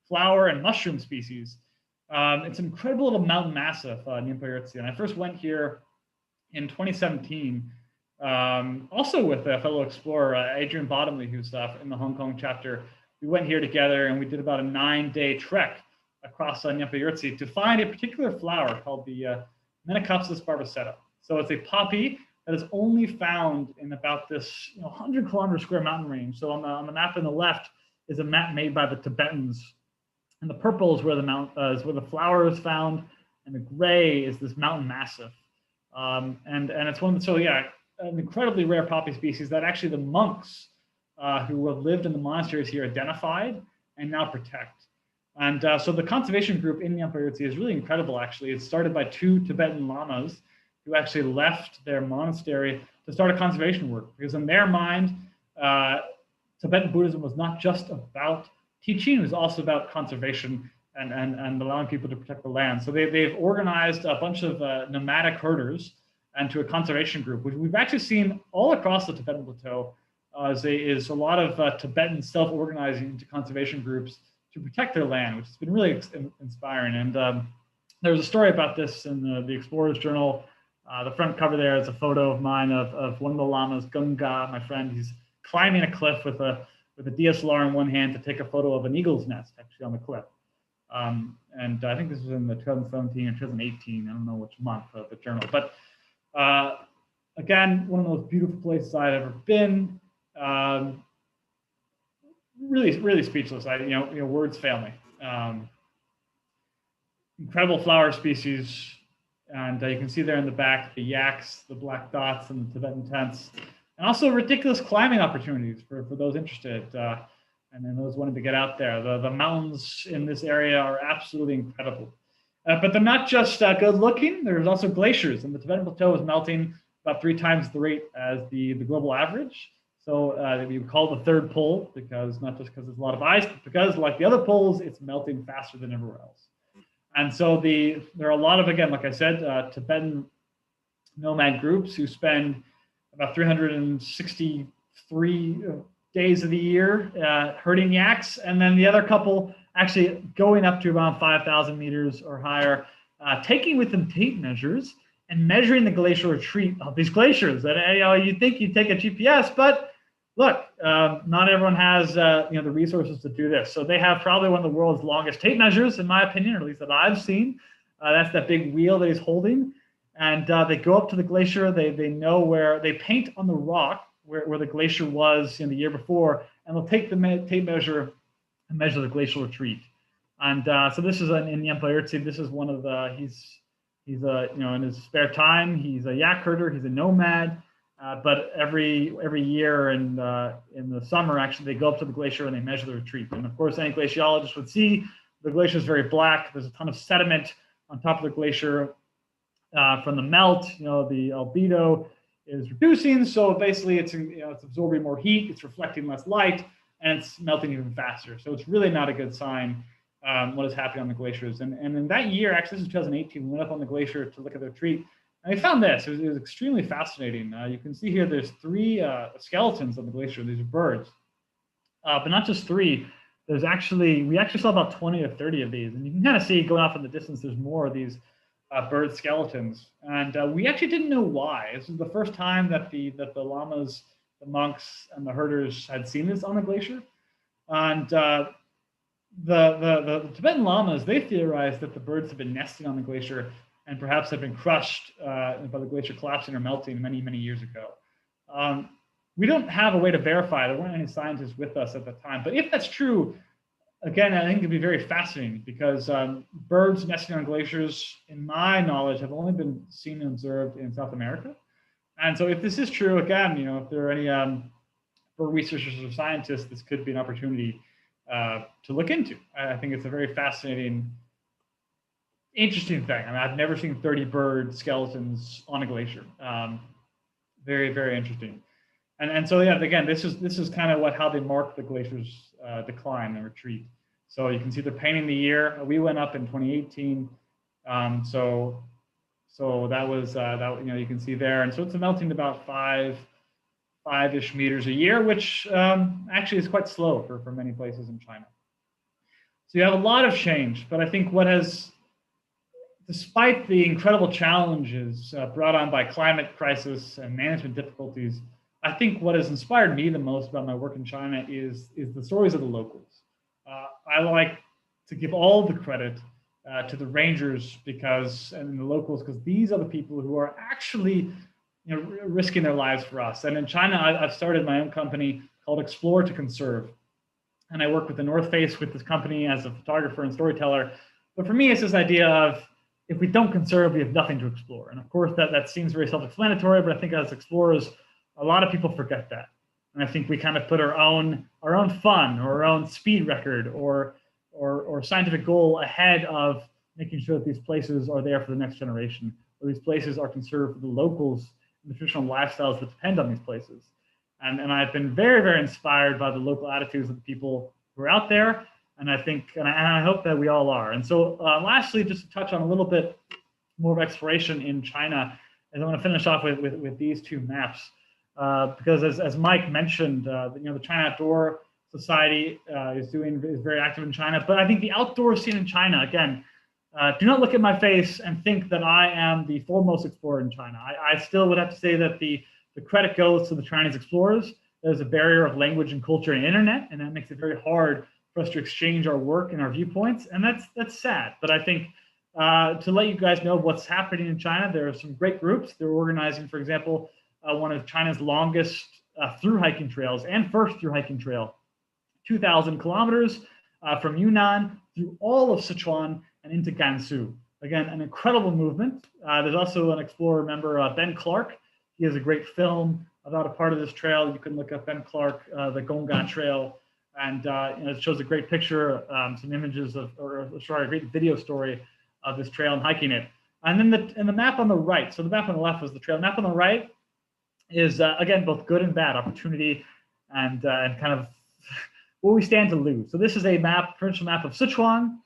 flower and mushroom species. It's an incredible little mountain massif, MI'20, and I first went here in 2017. Also with a fellow explorer, Adrian Bottomley, who's in the Hong Kong chapter. We went here together and we did about a 9-day trek across MI'20 to find a particular flower called the Menacopsis barbaceta. So it's a poppy that is only found in about this 100-kilometer square mountain range. So on the map on the left is a map made by the Tibetans, and the purple is where the flower is found, and the gray is this mountain massif. And it's one of the, so yeah, an incredibly rare poppy species that actually the monks who have lived in the monasteries here identified and now protect. And so the conservation group in MI'20 is really incredible, actually. It's started by 2 Tibetan lamas who actually left their monastery to start a conservation work, because in their mind, Tibetan Buddhism was not just about teaching, it was also about conservation and allowing people to protect the land. So they've organized a bunch of nomadic herders and to a conservation group, which we've actually seen all across the Tibetan Plateau, is a lot of Tibetans self-organizing into conservation groups to protect their land, which has been really inspiring. And there was a story about this in the Explorer's Journal. The front cover there is a photo of mine of one of the lamas, Gunga, my friend. He's climbing a cliff with a DSLR in one hand to take a photo of an eagle's nest actually on the cliff. And I think this was in the 2017 or 2018, I don't know which month of the journal. But again, one of the most beautiful places I've ever been. Really speechless. Words fail me. Incredible flower species, and you can see there in the back the yaks, the black dots, and the Tibetan tents, and also ridiculous climbing opportunities for those interested, and then those wanting to get out there. The mountains in this area are absolutely incredible, but they're not just good looking. There's also glaciers, and the Tibetan Plateau is melting about 3 times the rate as the global average. So we call it the third pole, because not just because there's a lot of ice, but because like the other poles, it's melting faster than everywhere else. And so there are a lot of, again, like I said, Tibetan nomad groups who spend about 363 days of the year herding yaks, and then the other couple actually going up to around 5,000 meters or higher, taking with them tape measures and measuring the glacial retreat of these glaciers. And you think you take a GPS, but look, not everyone has the resources to do this. So they have probably one of the world's longest tape measures, in my opinion, or at least that I've seen. That's that big wheel that he's holding. And they go up to the glacier. They know where they paint on the rock where the glacier was in the year before, and they'll take the tape measure and measure the glacial retreat. And so this is in MI'20. This is one of the he's in his spare time, he's a yak herder. He's a nomad. But every year in the summer, actually, they go up to the glacier and they measure the retreat. And of course, any glaciologist would see the glacier is very black. There's a ton of sediment on top of the glacier from the melt. The albedo is reducing. So basically, it's it's absorbing more heat, it's reflecting less light, and it's melting even faster. So it's really not a good sign what is happening on the glaciers. And in that year, actually, this is 2018, we went up on the glacier to look at the retreat, and we found this. It was extremely fascinating. You can see here, there's 3 skeletons on the glacier. These are birds, but not just 3. We actually saw about 20 or 30 of these, and you can kind of see going off in the distance, there's more of these bird skeletons. And we actually didn't know why. This was the first time that the llamas, the monks, and the herders had seen this on the glacier. And the Tibetan lamas, they theorized that the birds have been nesting on the glacier and perhaps have been crushed by the glacier collapsing or melting many, many years ago. We don't have a way to verify. There weren't any scientists with us at the time. But if that's true, again, I think it'd be very fascinating, because birds nesting on glaciers, in my knowledge, have only been seen and observed in South America. And so if this is true, again, if there are any bird researchers or scientists, this could be an opportunity to look into. I think it's a very fascinating, interesting thing. I mean, I've never seen 30 bird skeletons on a glacier. Very, very interesting. And so, yeah, again, this is kind of how they mark the glacier's decline and retreat. So you can see they're painting the year. We went up in 2018. So that was that, you can see there. And so it's melting about 5-ish meters a year, which actually is quite slow for many places in China. So you have a lot of change, but I think despite the incredible challenges brought on by climate crisis and management difficulties, I think what has inspired me the most about my work in China is the stories of the locals. I like to give all the credit to the rangers and the locals, because these are the people who are actually risking their lives for us. And in China, I've started my own company called Explore to Conserve. And I work with the North Face with this company as a photographer and storyteller. But for me, it's this idea of, if we don't conserve, we have nothing to explore. And of course, that seems very self-explanatory, but I think as explorers, a lot of people forget that. And I think we kind of put our own fun or our own speed record or scientific goal ahead of making sure that these places are there for the next generation, or these places are conserved for the locals and the traditional lifestyles that depend on these places. And I've been very, very inspired by the local attitudes of the people who are out there. And I think, and I hope that we all are. And so lastly, just to touch on a little bit more of exploration in China, and I want to finish off with these 2 maps. Because as Mike mentioned, the China Outdoor Society is very active in China. But I think the outdoor scene in China, again, do not look at my face and think that I am the foremost explorer in China. I still would have to say that the credit goes to the Chinese explorers. There's a barrier of language and culture and internet, and that makes it very hard for us to exchange our work and our viewpoints. And that's sad. But I think to let you guys know what's happening in China, there are some great groups. They're organizing, for example, one of China's longest through hiking trails and first through hiking trail, 2,000 kilometers from Yunnan through all of Sichuan and into Gansu. Again, an incredible movement. There's also an explorer member, Ben Clark. He has a great film about a part of this trail. You can look up Ben Clark, the Gonga Trail, and it shows a great picture, some images a great video story of this trail and hiking it. And then the map on the right. So the map on the left was the trail. Map on the right is again both good and bad, opportunity and kind of what we stand to lose. So this is a provincial map of Sichuan,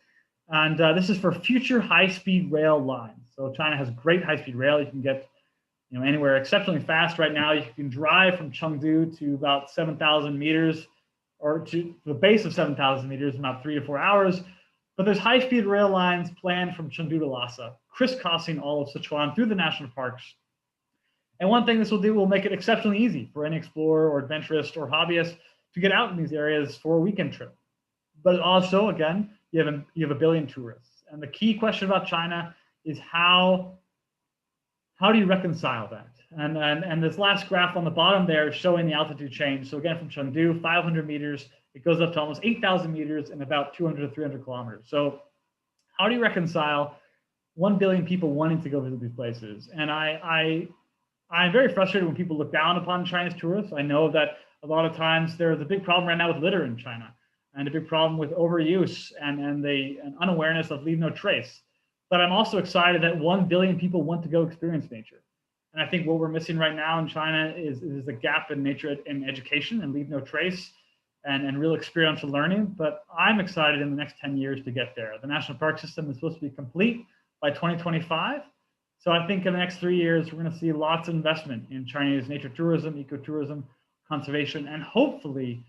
and this is for future high-speed rail lines. So China has great high-speed rail. You can get anywhere exceptionally fast right now. You can drive from Chengdu to about 7,000 meters, or to the base of 7,000 meters in about 3 to 4 hours. But there's high-speed rail lines planned from Chengdu to Lhasa, crisscrossing all of Sichuan through the national parks. And one thing this will do will make it exceptionally easy for any explorer or adventurist or hobbyist to get out in these areas for a weekend trip. But also, again, you have a billion tourists. And the key question about China is how do you reconcile that? And this last graph on the bottom there is showing the altitude change. So again, from Chengdu, 500 meters, it goes up to almost 8,000 meters in about 200 to 300 kilometers. So how do you reconcile 1 billion people wanting to go visit these places? And I'm very frustrated when people look down upon Chinese tourists. I know that a lot of times there's a big problem right now with litter in China, and a big problem with overuse and unawareness of leave no trace. But I'm also excited that 1 billion people want to go experience nature. And I think what we're missing right now in China is the gap in nature and education and leave no trace and real experiential learning. But I'm excited in the next 10 years to get there. The national park system is supposed to be complete by 2025. So I think in the next 3 years, we're going to see lots of investment in Chinese nature tourism, ecotourism, conservation, and hopefully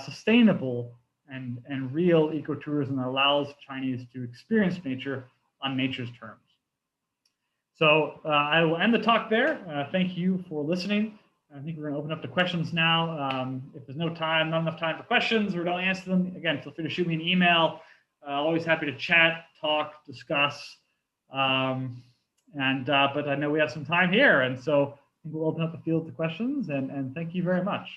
sustainable and real ecotourism that allows Chinese to experience nature on nature's terms. So I will end the talk there. Thank you for listening. I think we're going to open up to questions now. If there's not enough time for questions or don't answer them, again, feel free to shoot me an email. Always happy to chat, talk, discuss. But I know we have some time here, and so I think we'll open up the field to questions. And thank you very much.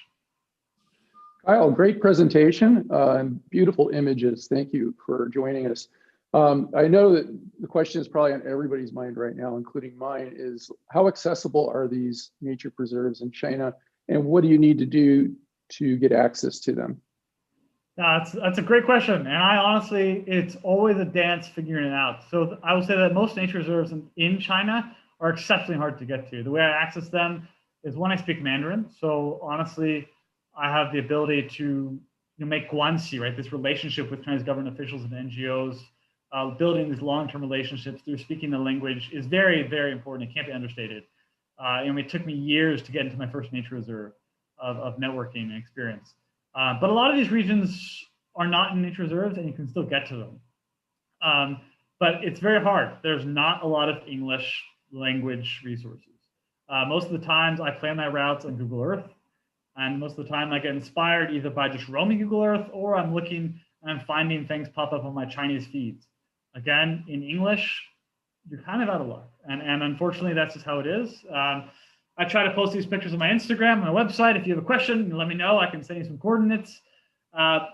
Kyle, great presentation and beautiful images. Thank you for joining us. I know that the question is probably on everybody's mind right now, including mine, is how accessible are these nature preserves in China, and what do you need to do to get access to them? That's a great question, and I honestly, it's always a dance figuring it out. So I would say that most nature reserves in China are exceptionally hard to get to. The way I access them is when I speak Mandarin. So honestly, I have the ability to make guanxi, right? This relationship with Chinese government officials and NGOs. Building these long-term relationships through speaking the language is very, very important. It can't be understated. And it took me years to get into my first nature reserve of networking and experience. But a lot of these regions are not in nature reserves, and you can still get to them. But it's very hard. There's not a lot of English language resources. Most of the times I plan my routes on Google Earth, and most of the time I get inspired either by just roaming Google Earth, or I'm looking and I'm finding things pop up on my Chinese feeds. Again, in English, you're kind of out of luck. And unfortunately, that's just how it is. I try to post these pictures on my Instagram, my website. If you have a question, let me know. I can send you some coordinates. But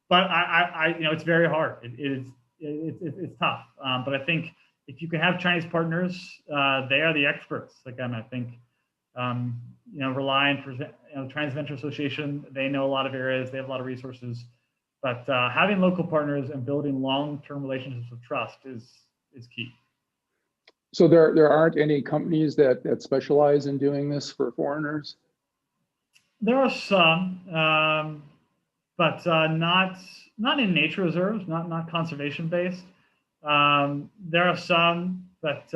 it's very hard. It's tough. But I think if you can have Chinese partners, they are the experts. Again, I think, relying for Chinese Venture Association, they know a lot of areas. They have a lot of resources. But having local partners and building long-term relationships of trust is key. So there aren't any companies that specialize in doing this for foreigners? There are some, but not in nature reserves, not conservation based. There are some, but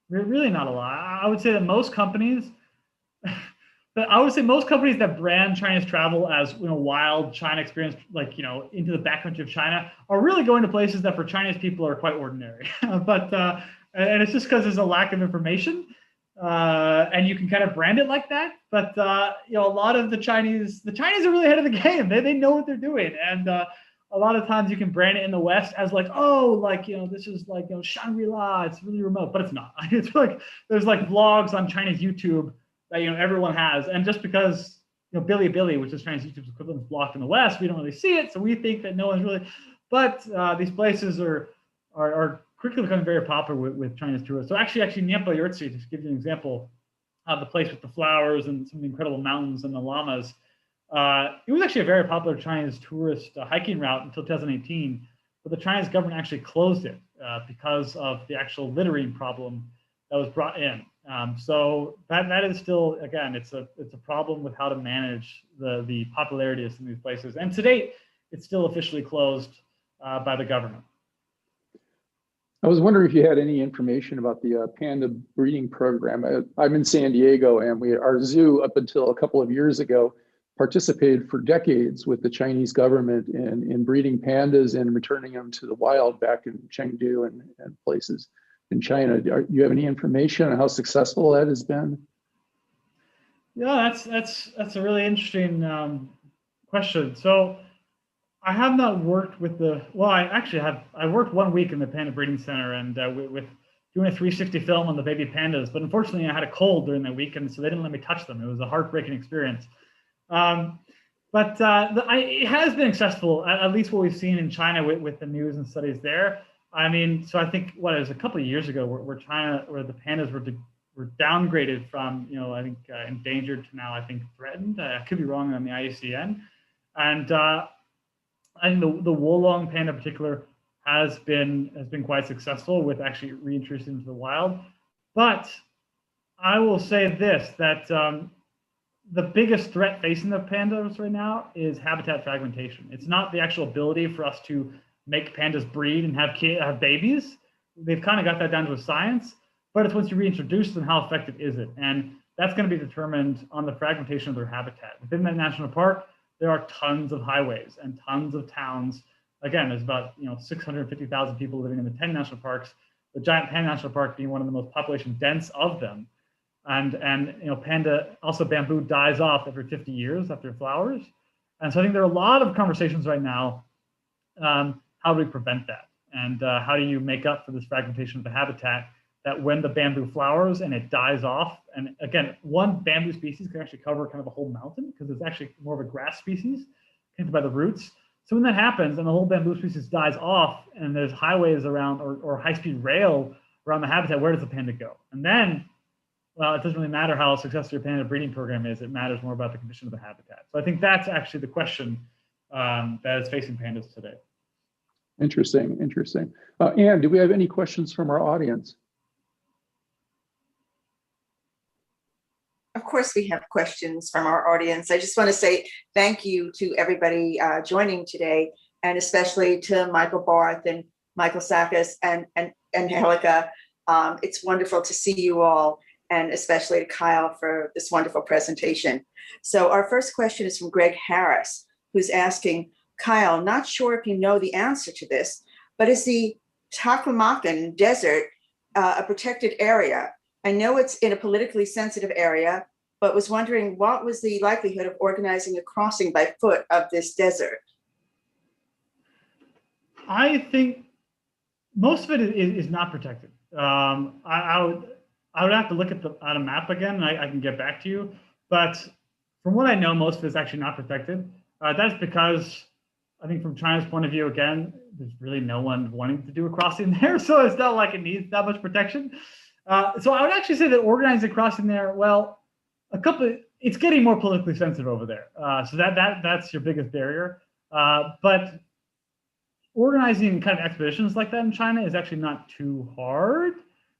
really not a lot. I would say that most companies. But I would say most companies that brand Chinese travel as wild China experience, into the backcountry of China, are really going to places that for Chinese people are quite ordinary. And it's just because there's a lack of information, and you can kind of brand it like that. But a lot of the Chinese are really ahead of the game. They know what they're doing, and a lot of times you can brand it in the West as this is Shangri-La. It's really remote, but it's not. It's like there's vlogs on Chinese YouTube that everyone has, and just because Bilibili, which is Chinese YouTube's equivalent, is blocked in the West, we don't really see it, so we think that no one's really. But these places are quickly becoming very popular with Chinese tourists. So actually, Nianpo Yurtsi, just to give you an example, the place with the flowers and some of the incredible mountains and the llamas, it was actually a very popular Chinese tourist hiking route until 2018, but the Chinese government actually closed it because of the actual littering problem that was brought in. So that is still, again, it's a problem with how to manage the popularity of some of these places. And to date, it's still officially closed by the government. I was wondering if you had any information about the panda breeding program. I'm in San Diego, and our zoo, up until a couple of years ago, participated for decades with the Chinese government in breeding pandas and returning them to the wild back in Chengdu and places in China. Do you have any information on how successful that has been? Yeah, that's a really interesting question. So I have not worked with I worked 1 week in the Panda Breeding Center and with doing a 360 film on the baby pandas, but unfortunately I had a cold during that week, and so they didn't let me touch them. It was a heartbreaking experience. But it has been successful, at least what we've seen in China with the news and studies there. I mean, so I think it was a couple of years ago where the pandas were downgraded from, endangered to now, I think, threatened. I could be wrong on the IUCN. And I think the Woolong panda in particular has been quite successful with actually reintroducing into the wild. But I will say this, that the biggest threat facing the pandas right now is habitat fragmentation. It's not the actual ability for us to make pandas breed and have babies. They've kind of got that down to a science, but it's once you reintroduce them, how effective is it? And that's going to be determined on the fragmentation of their habitat. Within that national park, there are tons of highways and tons of towns. Again, there's about 650,000 people living in the 10 national parks, the giant Panda National Park being one of the most population dense of them. And Panda, also bamboo dies off every 50 years after it flowers. And so I think there are a lot of conversations right now. How do we prevent that? And how do you make up for this fragmentation of the habitat, that when the bamboo flowers and it dies off, and again, one bamboo species can actually cover kind of a whole mountain because it's actually more of a grass species connected by the roots. So when that happens and the whole bamboo species dies off and there's highways around or high-speed rail around the habitat, where does the panda go? And then, well, it doesn't really matter how successful your panda breeding program is. It matters more about the condition of the habitat. So I think that's actually the question that is facing pandas today. Interesting, interesting. Anne, do we have any questions from our audience? Of course, we have questions from our audience. I just want to say thank you to everybody joining today, and especially to Michael Barth and Michael Sakis and Helika. It's wonderful to see you all, and especially to Kyle for this wonderful presentation. So our first question is from Greg Harris, who's asking, Kyle, not sure if you know the answer to this, but is the Takamakan Desert a protected area? I know it's in a politically sensitive area, but was wondering what was the likelihood of organizing a crossing by foot of this desert? I think most of it is not protected. I would have to look at a map again, and I can get back to you. But from what I know, most of it's actually not protected. That's because I think from China's point of view, again, there's really no one wanting to do a crossing there. So it's not like it needs that much protection. So I would actually say that organizing a crossing there, well, it's getting more politically sensitive over there. So that's your biggest barrier. But organizing kind of expeditions like that in China is actually not too hard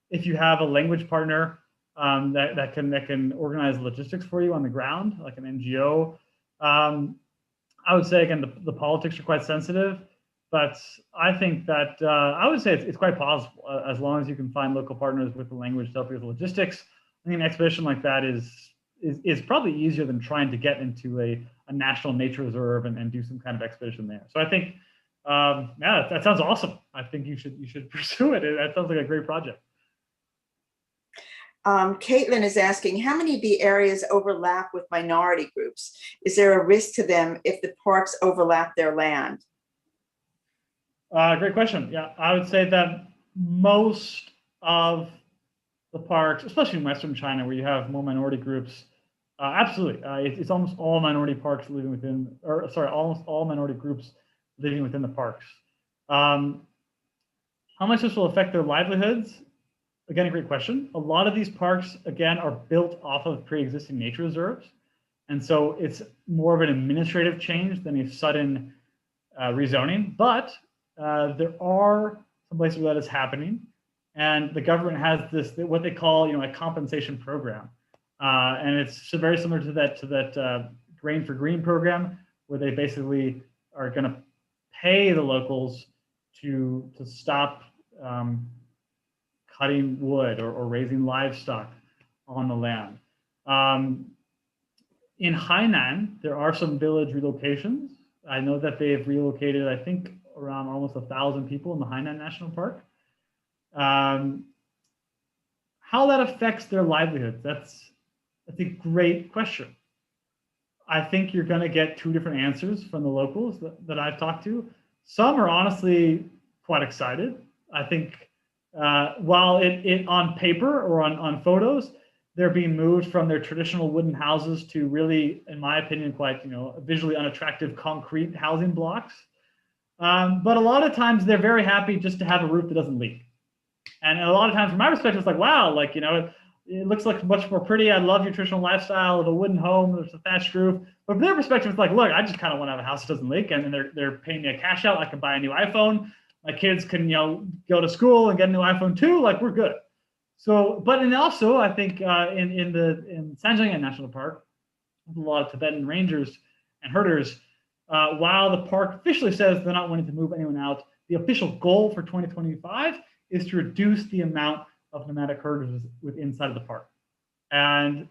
if you have a language partner that can organize logistics for you on the ground, like an NGO. I would say, again, the politics are quite sensitive, but I think that I would say it's quite possible as long as you can find local partners with the language to help you with the logistics. I think an expedition like that is probably easier than trying to get into a national nature reserve and do some kind of expedition there. So I think, yeah, that sounds awesome. I think you should pursue it. That sounds like a great project. Caitlin is asking, how many of the areas overlap with minority groups? Is there a risk to them if the parks overlap their land? Great question. Yeah, I would say that most of the parks, especially in Western China, where you have more minority groups, absolutely. It's almost all minority parks living within, or sorry, almost all minority groups living within the parks. How much this will affect their livelihoods? Again, a great question. A lot of these parks, again, are built off of pre-existing nature reserves. And so it's more of an administrative change than a sudden rezoning. But there are some places where that is happening. And the government has this, what they call, a compensation program. And it's very similar to that Grain for Green program, where they basically are going to pay the locals to stop cutting wood or raising livestock on the land. In Hainan, there are some village relocations. I know that they've relocated, I think, around almost 1,000 people in the Hainan National Park. How that affects their livelihoods, that's a great question. I think you're going to get two different answers from the locals that I've talked to. Some are honestly quite excited. I think while it on paper or on photos, they're being moved from their traditional wooden houses to really, in my opinion, quite visually unattractive concrete housing blocks. But a lot of times they're very happy just to have a roof that doesn't leak. And a lot of times, from my perspective, it's like, wow, it looks like much more pretty. I love your traditional lifestyle of a wooden home. There's a thatched roof. But from their perspective, it's like, look, I just kind of want to have a house that doesn't leak, and they're paying me a cash out. I can buy a new iPhone. My kids can, go to school and get a new iPhone too. Like, we're good. So, but and also I think in Sanjiang National Park, with a lot of Tibetan rangers and herders, while the park officially says they're not wanting to move anyone out, the official goal for 2025 is to reduce the amount of nomadic herders inside of the park. And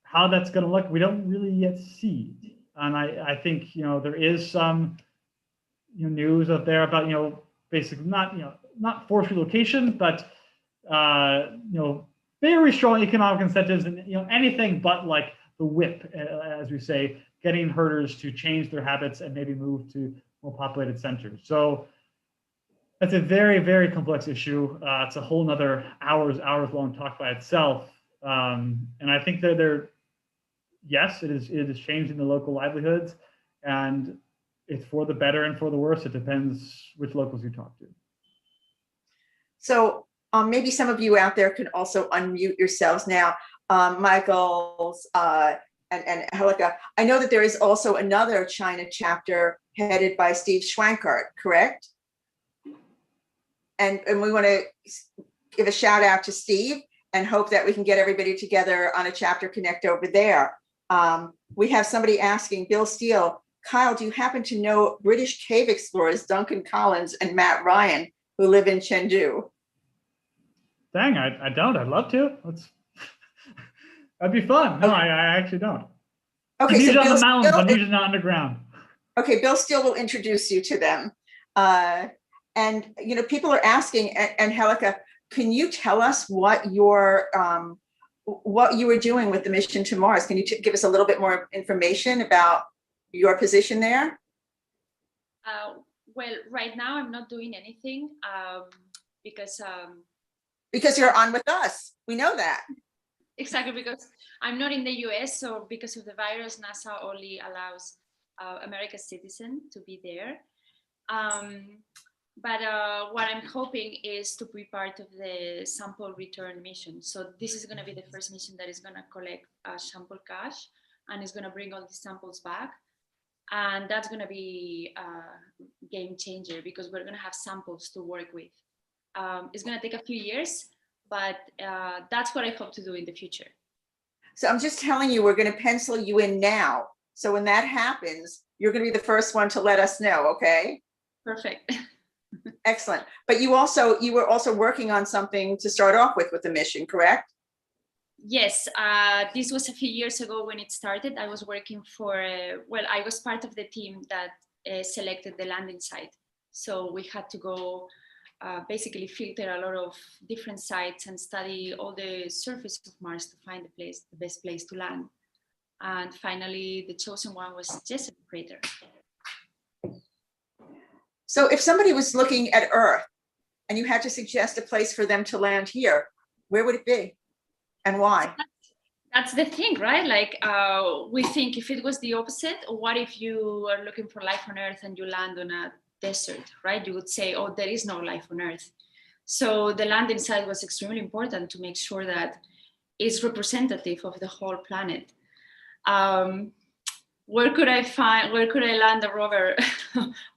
how that's going to look, we don't really yet see. And I think, there is some, news out there about, basically not forced relocation, but, very strong economic incentives and, anything but like the whip, as we say, getting herders to change their habits and maybe move to more populated centers. So that's a very, very complex issue. It's a whole nother hours long talk by itself. And I think that yes, it is changing the local livelihoods, and it's for the better and for the worse. It depends which locals you talk to. So maybe some of you out there can also unmute yourselves now. Michael's and Helika, I know that there is also another China chapter headed by Steve Schwankart, correct? And we want to give a shout out to Steve and hope that we can get everybody together on a chapter connect over there. We have somebody asking, Bill Steele, Kyle, do you happen to know British cave explorers Duncan Collins and Matt Ryan who live in Chengdu? Dang, I don't. I'd love to. That'd be fun. No, I actually don't. Okay, I'm usually so on the mountains. I'm usually not underground. Okay, Bill Steele will introduce you to them. And people are asking, and Helika, can you tell us what you were doing with the mission to Mars? Can you give us a little bit more information about your position there? Well, right now I'm not doing anything because you're on with us. We know that. Exactly, because I'm not in the US, so because of the virus, NASA only allows America's citizen to be there. But what I'm hoping is to be part of the sample return mission. So this is going to be the first mission that is going to collect a sample cache and is going to bring all these samples back. And that's going to be a game changer because we're going to have samples to work with. It's going to take a few years, but that's what I hope to do in the future. So I'm just telling you, we're going to pencil you in now. So when that happens, you're going to be the first one to let us know, okay? Perfect. Excellent. But you were also working on something to start off with the mission, correct? Yes, this was a few years ago when it started. I was working for, I was part of the team that selected the landing site. So we had to go basically filter a lot of different sites and study all the surface of Mars to find the best place to land. And finally, the chosen one was Jezero crater. So if somebody was looking at Earth and you had to suggest a place for them to land here, where would it be and why? That's the thing, right? Like we think if it was the opposite, what if you are looking for life on Earth and you land on a desert, right? You would say, oh, there is no life on Earth. So the landing site was extremely important to make sure that it's representative of the whole planet. Where could I land a rover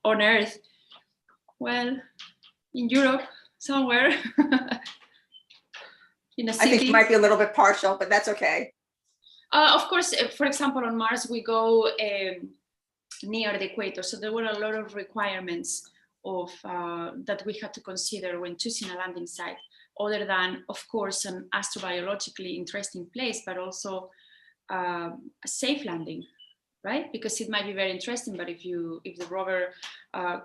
on Earth? Well, in Europe, somewhere. In a city. I think it might be a little bit partial, but that's okay. Of course, for example, on Mars, we go near the equator. So there were a lot of requirements of that we had to consider when choosing a landing site, other than, of course, an astrobiologically interesting place, but also a safe landing, right? Because it might be very interesting, but if the rover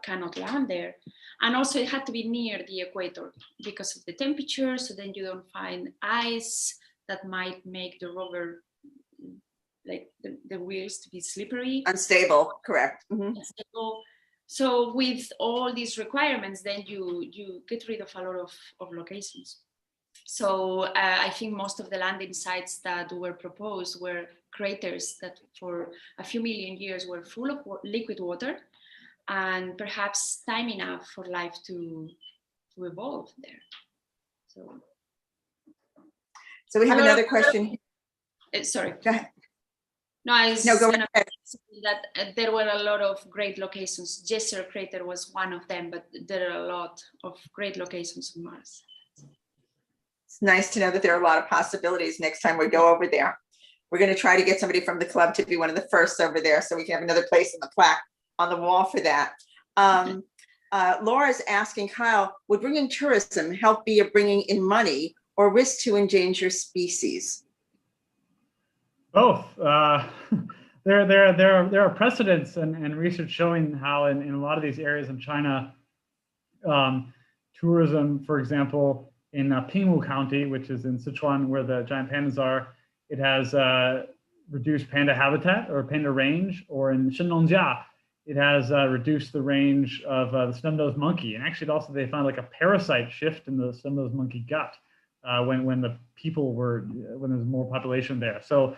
cannot land there. And also it had to be near the equator because of the temperature, so then you don't find ice that might make the rover, like the wheels to be slippery. Unstable, correct. Mm-hmm. Unstable. So with all these requirements, then you get rid of a lot of locations. So I think most of the landing sites that were proposed were craters that for a few million years were full of liquid water and perhaps time enough for life to evolve there. So we have another question. Sorry. Go ahead. No, I was go gonna ahead. say that there were a lot of great locations. Jezero crater was one of them, but there are a lot of great locations on Mars. It's nice to know that there are a lot of possibilities next time we go over there. We're going to try to get somebody from the club to be one of the first over there so we can have another place in the plaque on the wall for that. Laura's asking, Kyle, would bringing tourism help via bringing in money or risk to endanger species? Both. There are precedents and research showing how in a lot of these areas in China, tourism, for example, in Pingwu County, which is in Sichuan where the giant pandas are, it has reduced panda habitat or panda range, or in Shenlongjia, it has reduced the range of the snub-nosed monkey. And actually also they found like a parasite shift in the snub-nosed monkey gut when the people were, when there's more population there. So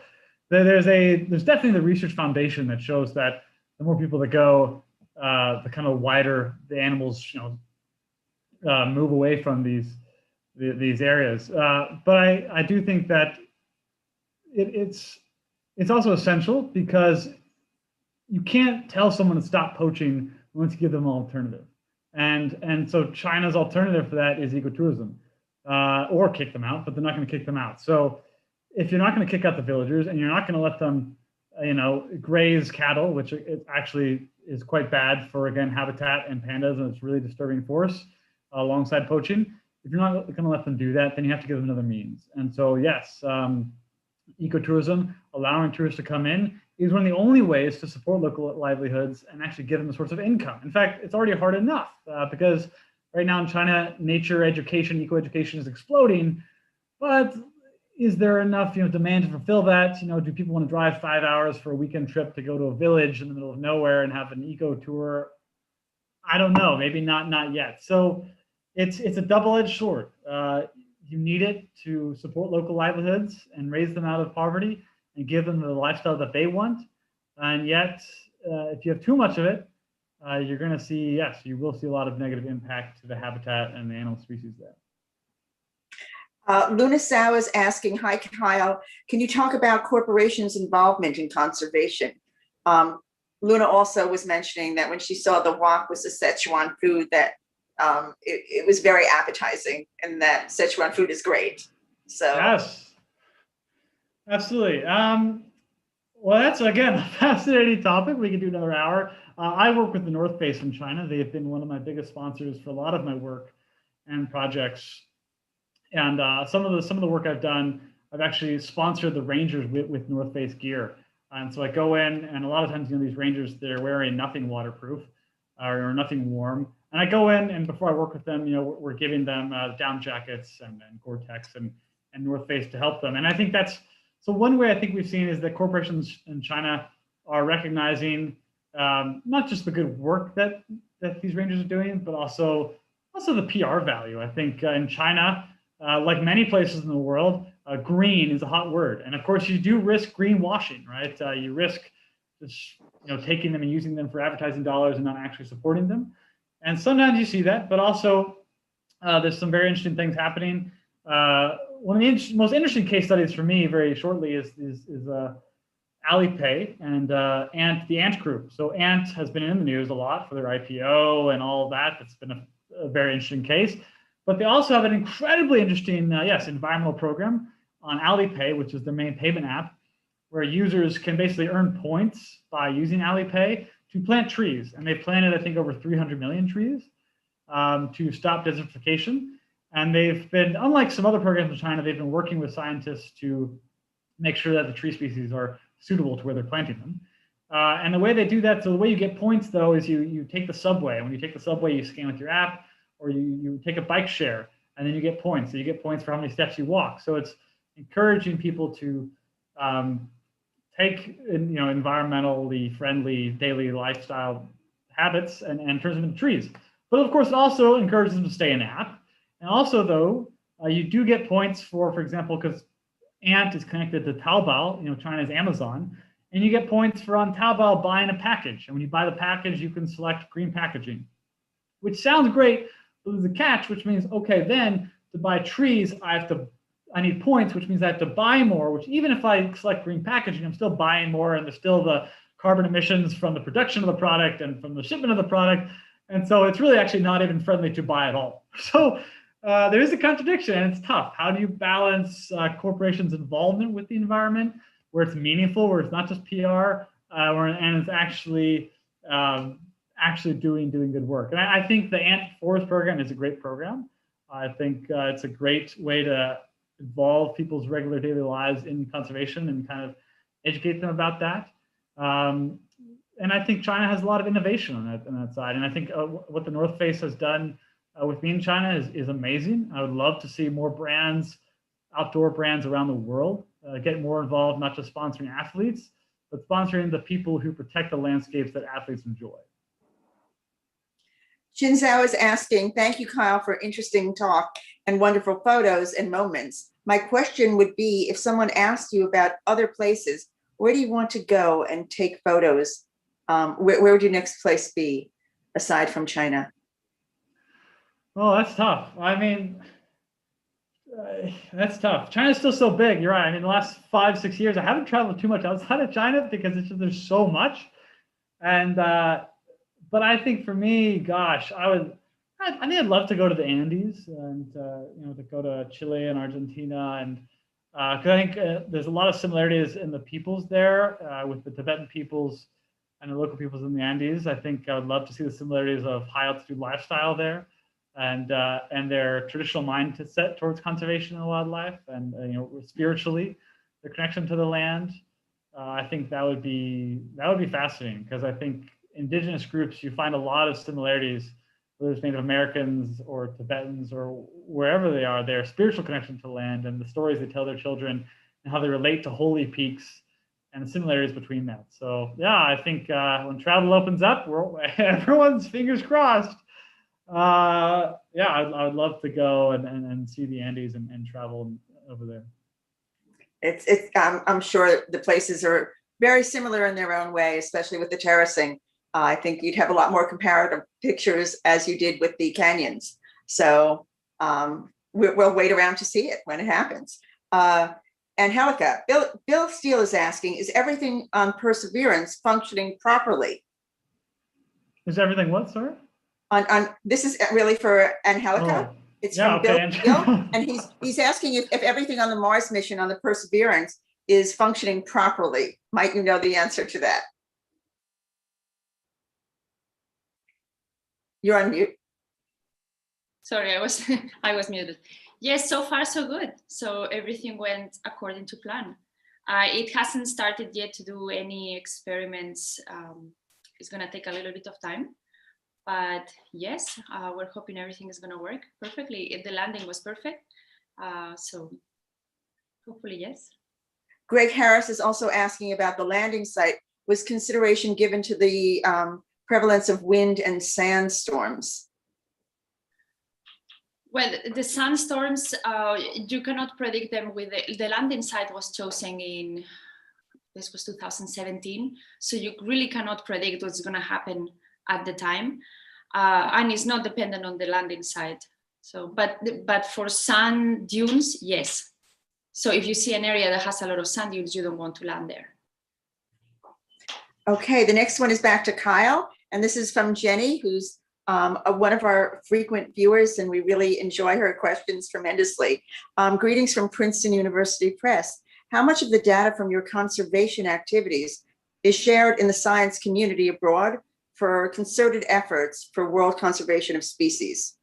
there's definitely the research foundation that shows that the more people that go, the kind of wider the animals, move away from these areas. But I do think that it's also essential because you can't tell someone to stop poaching once you give them an alternative. And so China's alternative for that is ecotourism, or kick them out, but they're not going to kick them out. So if you're not going to kick out the villagers and you're not going to let them, graze cattle, which it actually is quite bad for, again, habitat and pandas, and it's really disturbing force alongside poaching. If you're not going to let them do that, then you have to give them another means. And so, yes, ecotourism, allowing tourists to come in, is one of the only ways to support local livelihoods and actually give them a source of income. In fact, it's already hard enough because right now in China, nature education, eco-education is exploding, but is there enough demand to fulfill that? Do people want to drive 5 hours for a weekend trip to go to a village in the middle of nowhere and have an eco tour? I don't know, maybe not yet. So it's a double-edged sword. You need it to support local livelihoods and raise them out of poverty and give them the lifestyle that they want. And yet, if you have too much of it, you're going to see, yes, you will see a lot of negative impact to the habitat and the animal species there. Luna Sao is asking, hi, Kyle, can you talk about corporations' involvement in conservation? Luna also was mentioning that when she saw the wok was a Sichuan food, that it was very appetizing and that Sichuan food is great. So yes, absolutely. Well, that's, again, a fascinating topic. We could do another hour. I work with the North Face in China. They have been one of my biggest sponsors for a lot of my work and projects. And some of the work I've done, I've actually sponsored the rangers with North Face gear. And so I go in, and a lot of times, these rangers, they're wearing nothing waterproof or nothing warm. And I go in, and before I work with them, we're giving them down jackets and Gore-Tex and North Face to help them. And I think that's, so one way I think we've seen is that corporations in China are recognizing not just the good work that these rangers are doing, but also the PR value. I think in China, like many places in the world, green is a hot word. And of course, you do risk greenwashing, right? You risk just taking them and using them for advertising dollars and not actually supporting them. And sometimes you see that, but also there's some very interesting things happening. One of the most interesting case studies for me, very shortly, is Alipay and the Ant Group. So Ant has been in the news a lot for their IPO and all of that. That's been a very interesting case. But they also have an incredibly interesting, environmental program on Alipay, which is their main payment app, where users can basically earn points by using Alipay to plant trees. And they've planted, I think, over 300 million trees to stop desertification. And they've been, unlike some other programs in China, they've been working with scientists to make sure that the tree species are suitable to where they're planting them. And the way they do that, so the way you get points, though, is you take the subway. And when you take the subway, you scan with your app, or you take a bike share, and then you get points. So you get points for how many steps you walk. So it's encouraging people to take environmentally friendly daily lifestyle habits and turns them into trees. But of course, it also encourages them to stay in the app. And also, though, you do get points for example, because Ant is connected to Taobao, China's Amazon, and you get points for on Taobao buying a package. And when you buy the package, you can select green packaging, which sounds great. But there's a catch, which means, okay, then to buy trees, I need points, which means I have to buy more, which even if I select green packaging, I'm still buying more, and there's still the carbon emissions from the production of the product and from the shipment of the product. And so it's really actually not even friendly to buy at all. So there is a contradiction, and it's tough. How do you balance corporations' involvement with the environment, where it's meaningful, where it's not just PR, and it's actually doing good work? And I think the Ant Forest program is a great program. I think it's a great way to involve people's regular daily lives in conservation and kind of educate them about that. And I think China has a lot of innovation on that side. And I think what the North Face has done with me in China is amazing. I would love to see more brands, outdoor brands around the world, get more involved, not just sponsoring athletes, but sponsoring the people who protect the landscapes that athletes enjoy. Jin Zhao is asking, thank you, Kyle, for interesting talk and wonderful photos and moments. My question would be, if someone asked you about other places, where do you want to go and take photos? Where would your next place be aside from China? Oh, that's tough. I mean, that's tough. China's still so big. You're right. I mean, the last 5-6 years, I haven't traveled too much outside of China because there's so much. And but I think for me, gosh, I think I'd love to go to the Andes and to go to Chile and Argentina, and because I think there's a lot of similarities in the peoples there with the Tibetan peoples and the local peoples in the Andes. I think I would love to see the similarities of high altitude lifestyle there, and their traditional mindset towards conservation and wildlife, and spiritually, their connection to the land. I think that would be fascinating, because I think indigenous groups, you find a lot of similarities, whether it's Native Americans or Tibetans or wherever they are, their spiritual connection to the land and the stories they tell their children and how they relate to holy peaks and the similarities between that. So yeah, I think when travel opens up, everyone's fingers crossed. Yeah, I'd love to go and see the Andes and travel over there. I'm sure the places are very similar in their own way, especially with the terracing. I think you'd have a lot more comparative pictures as you did with the canyons. So we'll wait around to see it when it happens. Angelica, Bill Steele is asking, is everything on Perseverance functioning properly? Is everything what, sorry? This is really for Angelica. Oh. It's Yeah, from okay. Bill, and he's asking if everything on the Mars mission on the Perseverance is functioning properly. Might you know the answer to that? You're on mute. Sorry, I was muted. Yes, so far so good. So everything went according to plan. It hasn't started yet to do any experiments. It's gonna take a little bit of time, but yes, we're hoping everything is gonna work perfectly. The landing was perfect, so hopefully yes. Greg Harris is also asking about the landing site. Was consideration given to the prevalence of wind and sandstorms? Well, the sandstorms, you cannot predict them with the landing site was chosen this was 2017. So you really cannot predict what's gonna happen at the time. And it's not dependent on the landing site. So, but for sand dunes, yes. So if you see an area that has a lot of sand dunes, you don't want to land there. Okay, the next one is back to Kyle. And this is from Jenny, who's one of our frequent viewers, and we really enjoy her questions tremendously. Greetings from Princeton University Press. How much of the data from your conservation activities is shared in the science community abroad for concerted efforts for world conservation of species?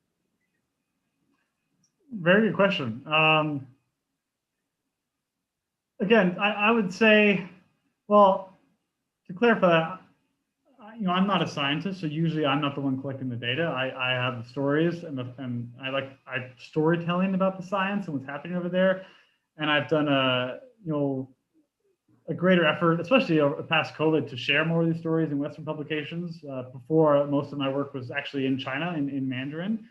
Very good question. Again, I would say, well, to clarify, I'm not a scientist, so usually I'm not the one collecting the data. I have the stories and I like storytelling about the science and what's happening over there. And I've done a greater effort, especially over past COVID, to share more of these stories in Western publications. Before, most of my work was actually in China in Mandarin.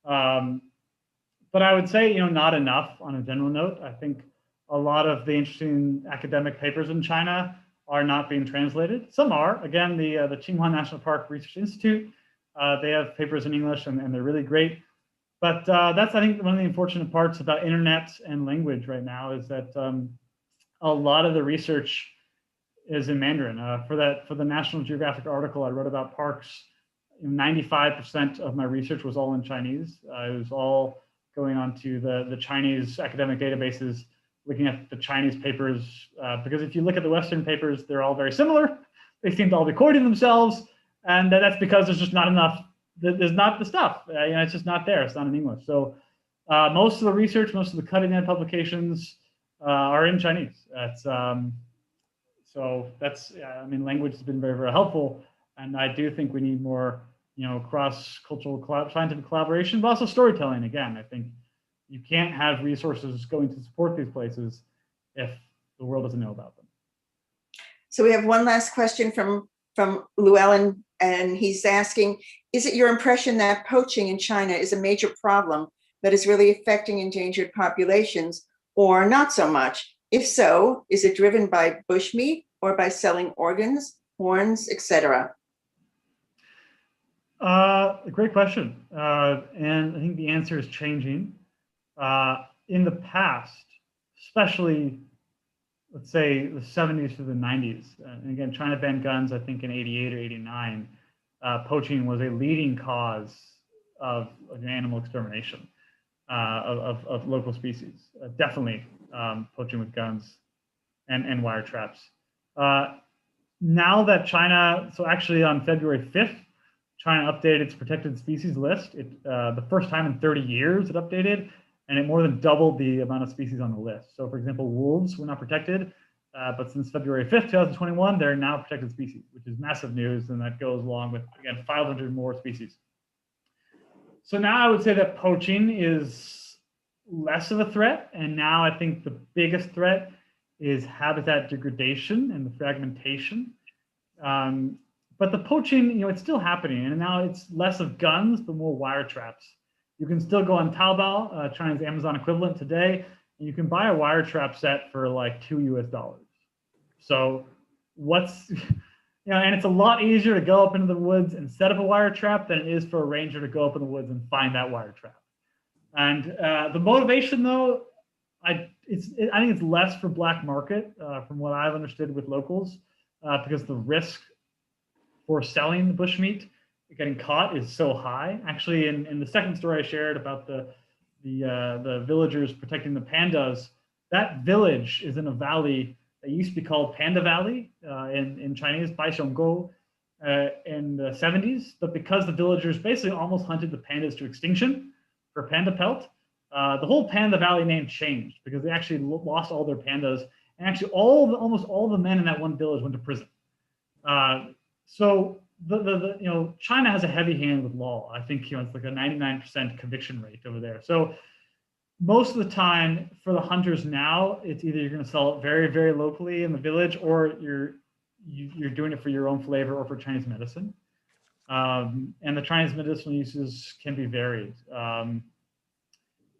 But I would say, not enough on a general note. I think a lot of the interesting academic papers in China are not being translated. Some are. Again, the Sichuan National Park Research Institute, they have papers in English and they're really great. But that's, I think, one of the unfortunate parts about internet and language right now is that a lot of the research is in Mandarin. For the National Geographic article I wrote about parks, 95% of my research was all in Chinese. It was all going onto the Chinese academic databases, looking at the Chinese papers, because if you look at the Western papers, they're all very similar. They seem to all be quoting themselves, and that's because there's just not enough. There's not the stuff. It's just not there. It's not in English. So most of the research, most of the cutting-edge publications are in Chinese. So that's, I mean, language has been very, very helpful, and I do think we need more, cross-cultural scientific collaboration, but also storytelling. Again, I think you can't have resources going to support these places if the world doesn't know about them. So we have one last question from Llewellyn, and he's asking, is it your impression that poaching in China is a major problem that is really affecting endangered populations, or not so much? If so, is it driven by bushmeat or by selling organs, horns, etc.? Great question. And I think the answer is changing. In the past, especially, let's say the 70s to the 90s, and again, China banned guns, I think in 88 or 89, poaching was a leading cause of animal extermination of local species. Definitely poaching with guns and wire traps. Now that China, so actually on February 5th, China updated its protected species list. The first time in 30 years it updated, and it more than doubled the amount of species on the list. So for example, wolves were not protected, but since February 5th, 2021, they're now protected species, which is massive news, and that goes along with, again, 500 more species. So now I would say that poaching is less of a threat, and now I think the biggest threat is habitat degradation and the fragmentation. But the poaching, it's still happening, and now it's less of guns, but more wire traps. You can still go on Taobao, China's Amazon equivalent today, and you can buy a wire trap set for like $2 US. So and it's a lot easier to go up into the woods and set up a wire trap than it is for a ranger to go up in the woods and find that wire trap. And the motivation, though, I think it's less for black market, from what I've understood with locals, because the risk for selling the bushmeat, getting caught, is so high. Actually, in the second story I shared about the villagers protecting the pandas, that village is in a valley that used to be called Panda Valley in Chinese, Baixiongou, in the 70s. But because the villagers basically almost hunted the pandas to extinction for panda pelt, the whole Panda Valley name changed because they actually lost all their pandas, and actually almost all the men in that one village went to prison. So China has a heavy hand with law. I think it's like a 99% conviction rate over there. So most of the time for the hunters now, it's either you're going to sell it very, very locally in the village, or you're doing it for your own flavor or for Chinese medicine. And the Chinese medicinal uses can be varied. And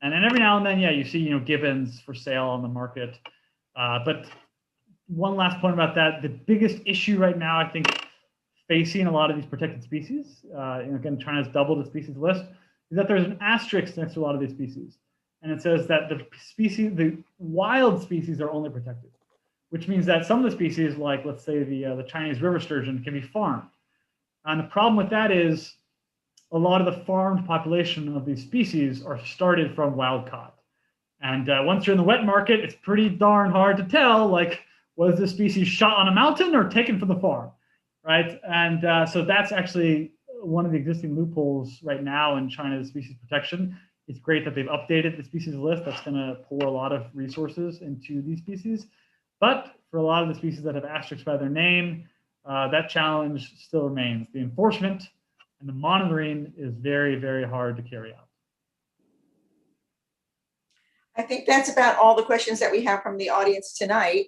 then every now and then, you see gibbons for sale on the market. But one last point about that: the biggest issue right now, I think, facing a lot of these protected species, again, China's doubled its species list, is that there's an asterisk next to a lot of these species. And it says that the wild species are only protected, which means that some of the species, like let's say the Chinese river sturgeon, can be farmed. And the problem with that is a lot of the farmed population of these species are started from wild caught. And once you're in the wet market, it's pretty darn hard to tell, like, was this species shot on a mountain or taken from the farm? Right, and so that's actually one of the existing loopholes right now in China's species protection. It's great that they've updated the species list. That's going to pour a lot of resources into these species. But for a lot of the species that have asterisks by their name, that challenge still remains. The enforcement and the monitoring is very, very hard to carry out. I think that's about all the questions that we have from the audience tonight.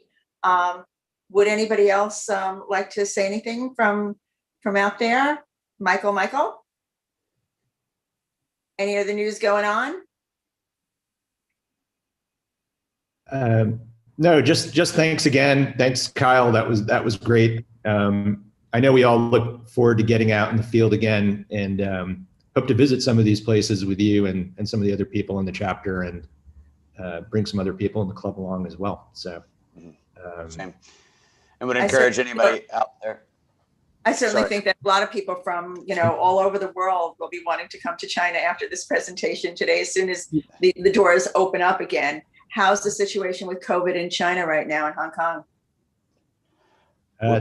Would anybody else like to say anything from out there? Michael? Any other news going on? No, just thanks again. Thanks, Kyle. That was great. I know we all look forward to getting out in the field again, and hope to visit some of these places with you and some of the other people in the chapter, and bring some other people in the club along as well. So, same. And would encourage anybody out there. I certainly Sorry. think that a lot of people from, all over the world will be wanting to come to China after this presentation today, as soon as the doors open up again. How's the situation with COVID in China right now in Hong Kong?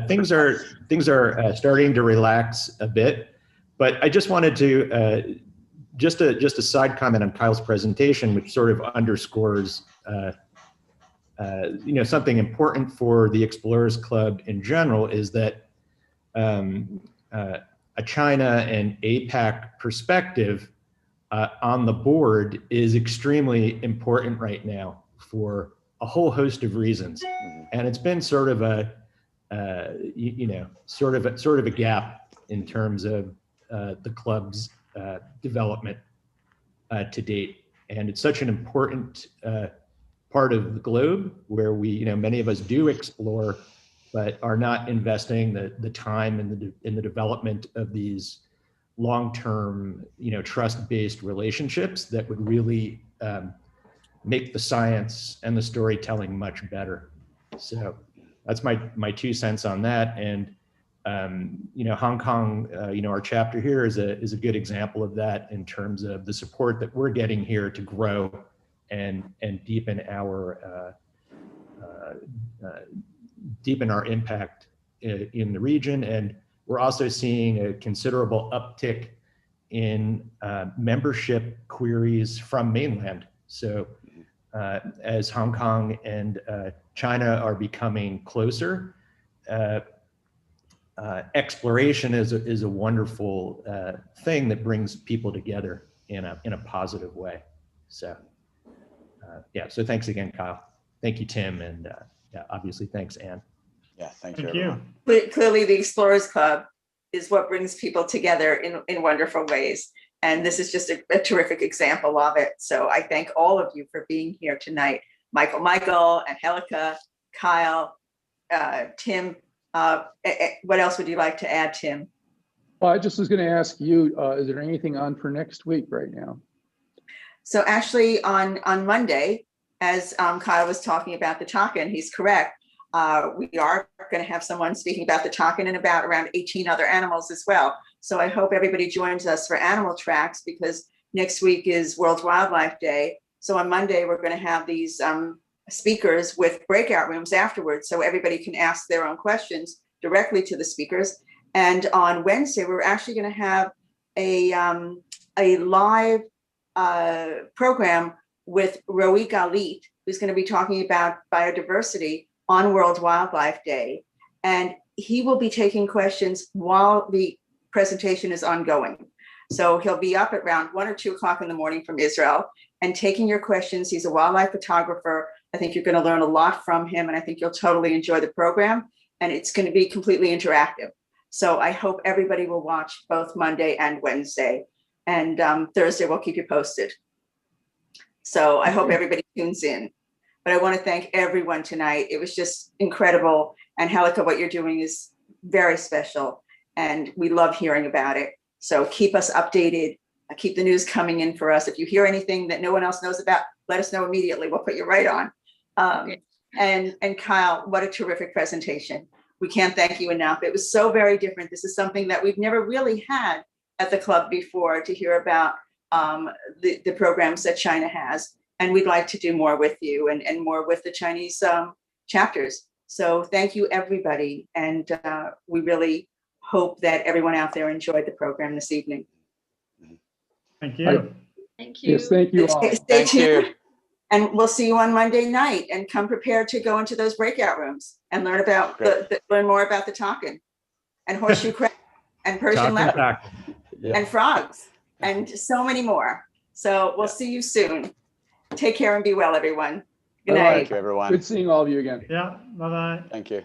Things are starting to relax a bit, but I just wanted to just a side comment on Kyle's presentation, which sort of underscores something important for the Explorers Club in general, is that a China and APAC perspective on the board is extremely important right now for a whole host of reasons, and it's been sort of a sort of a gap in terms of the club's development to date, and it's such an important part of the globe where we, many of us do explore, but are not investing the time in the development of these long-term, trust-based relationships that would really make the science and the storytelling much better. So that's my 2 cents on that. And Hong Kong, our chapter here is a good example of that in terms of the support that we're getting here to grow and deepen our impact in the region. And we're also seeing a considerable uptick in membership queries from mainland. So as Hong Kong and China are becoming closer, exploration is a wonderful thing that brings people together in a positive way. So so thanks again, Kyle. Thank you, Tim, and obviously thanks, Anne. Yeah, thank Thank you. you. Clearly, the Explorers Club is what brings people together in wonderful ways. And this is just a terrific example of it. So I thank all of you for being here tonight. Michael, Angelica, Kyle, Tim. What else would you like to add, Tim? Well, I just was going to ask you, is there anything on for next week right now? So actually on Monday, as Kyle was talking about the takin, he's correct. We are going to have someone speaking about the takin and about around 18 other animals as well. So I hope everybody joins us for animal tracks, because next week is World Wildlife Day. So on Monday, we're going to have these speakers with breakout rooms afterwards, so everybody can ask their own questions directly to the speakers. And on Wednesday, we're actually going to have a live program with Roy Galit, who's going to be talking about biodiversity on World Wildlife Day. And he will be taking questions while the presentation is ongoing. So he'll be up at around 1 or 2 o'clock in the morning from Israel and taking your questions. He's a wildlife photographer. I think you're going to learn a lot from him, and I think you'll totally enjoy the program. And it's going to be completely interactive. So I hope everybody will watch both Monday and Wednesday. And Thursday, we'll keep you posted. So I hope everybody tunes in. But I want to thank everyone tonight. It was just incredible. And Angelica, what you're doing is very special. And we love hearing about it. So keep us updated. Keep the news coming in for us. If you hear anything that no one else knows about, let us know immediately. We'll put you right on. And Kyle, what a terrific presentation. We can't thank you enough. It was so very different. This is something that we've never really had at the club before, to hear about the programs that China has. And we'd like to do more with you and more with the Chinese chapters. So thank you, everybody. And we really hope that everyone out there enjoyed the program this evening. Thank you. Thank you. Yes, thank you all. Stay tuned. And we'll see you on Monday night, and come prepared to go into those breakout rooms and learn about learn more about the takin and horseshoe crab and Persian leopard and frogs and so many more. So we'll see you soon. Take care and be well, everyone. Good night. Thank you, everyone. Good seeing all of you again. Yeah. Bye-bye. Thank you.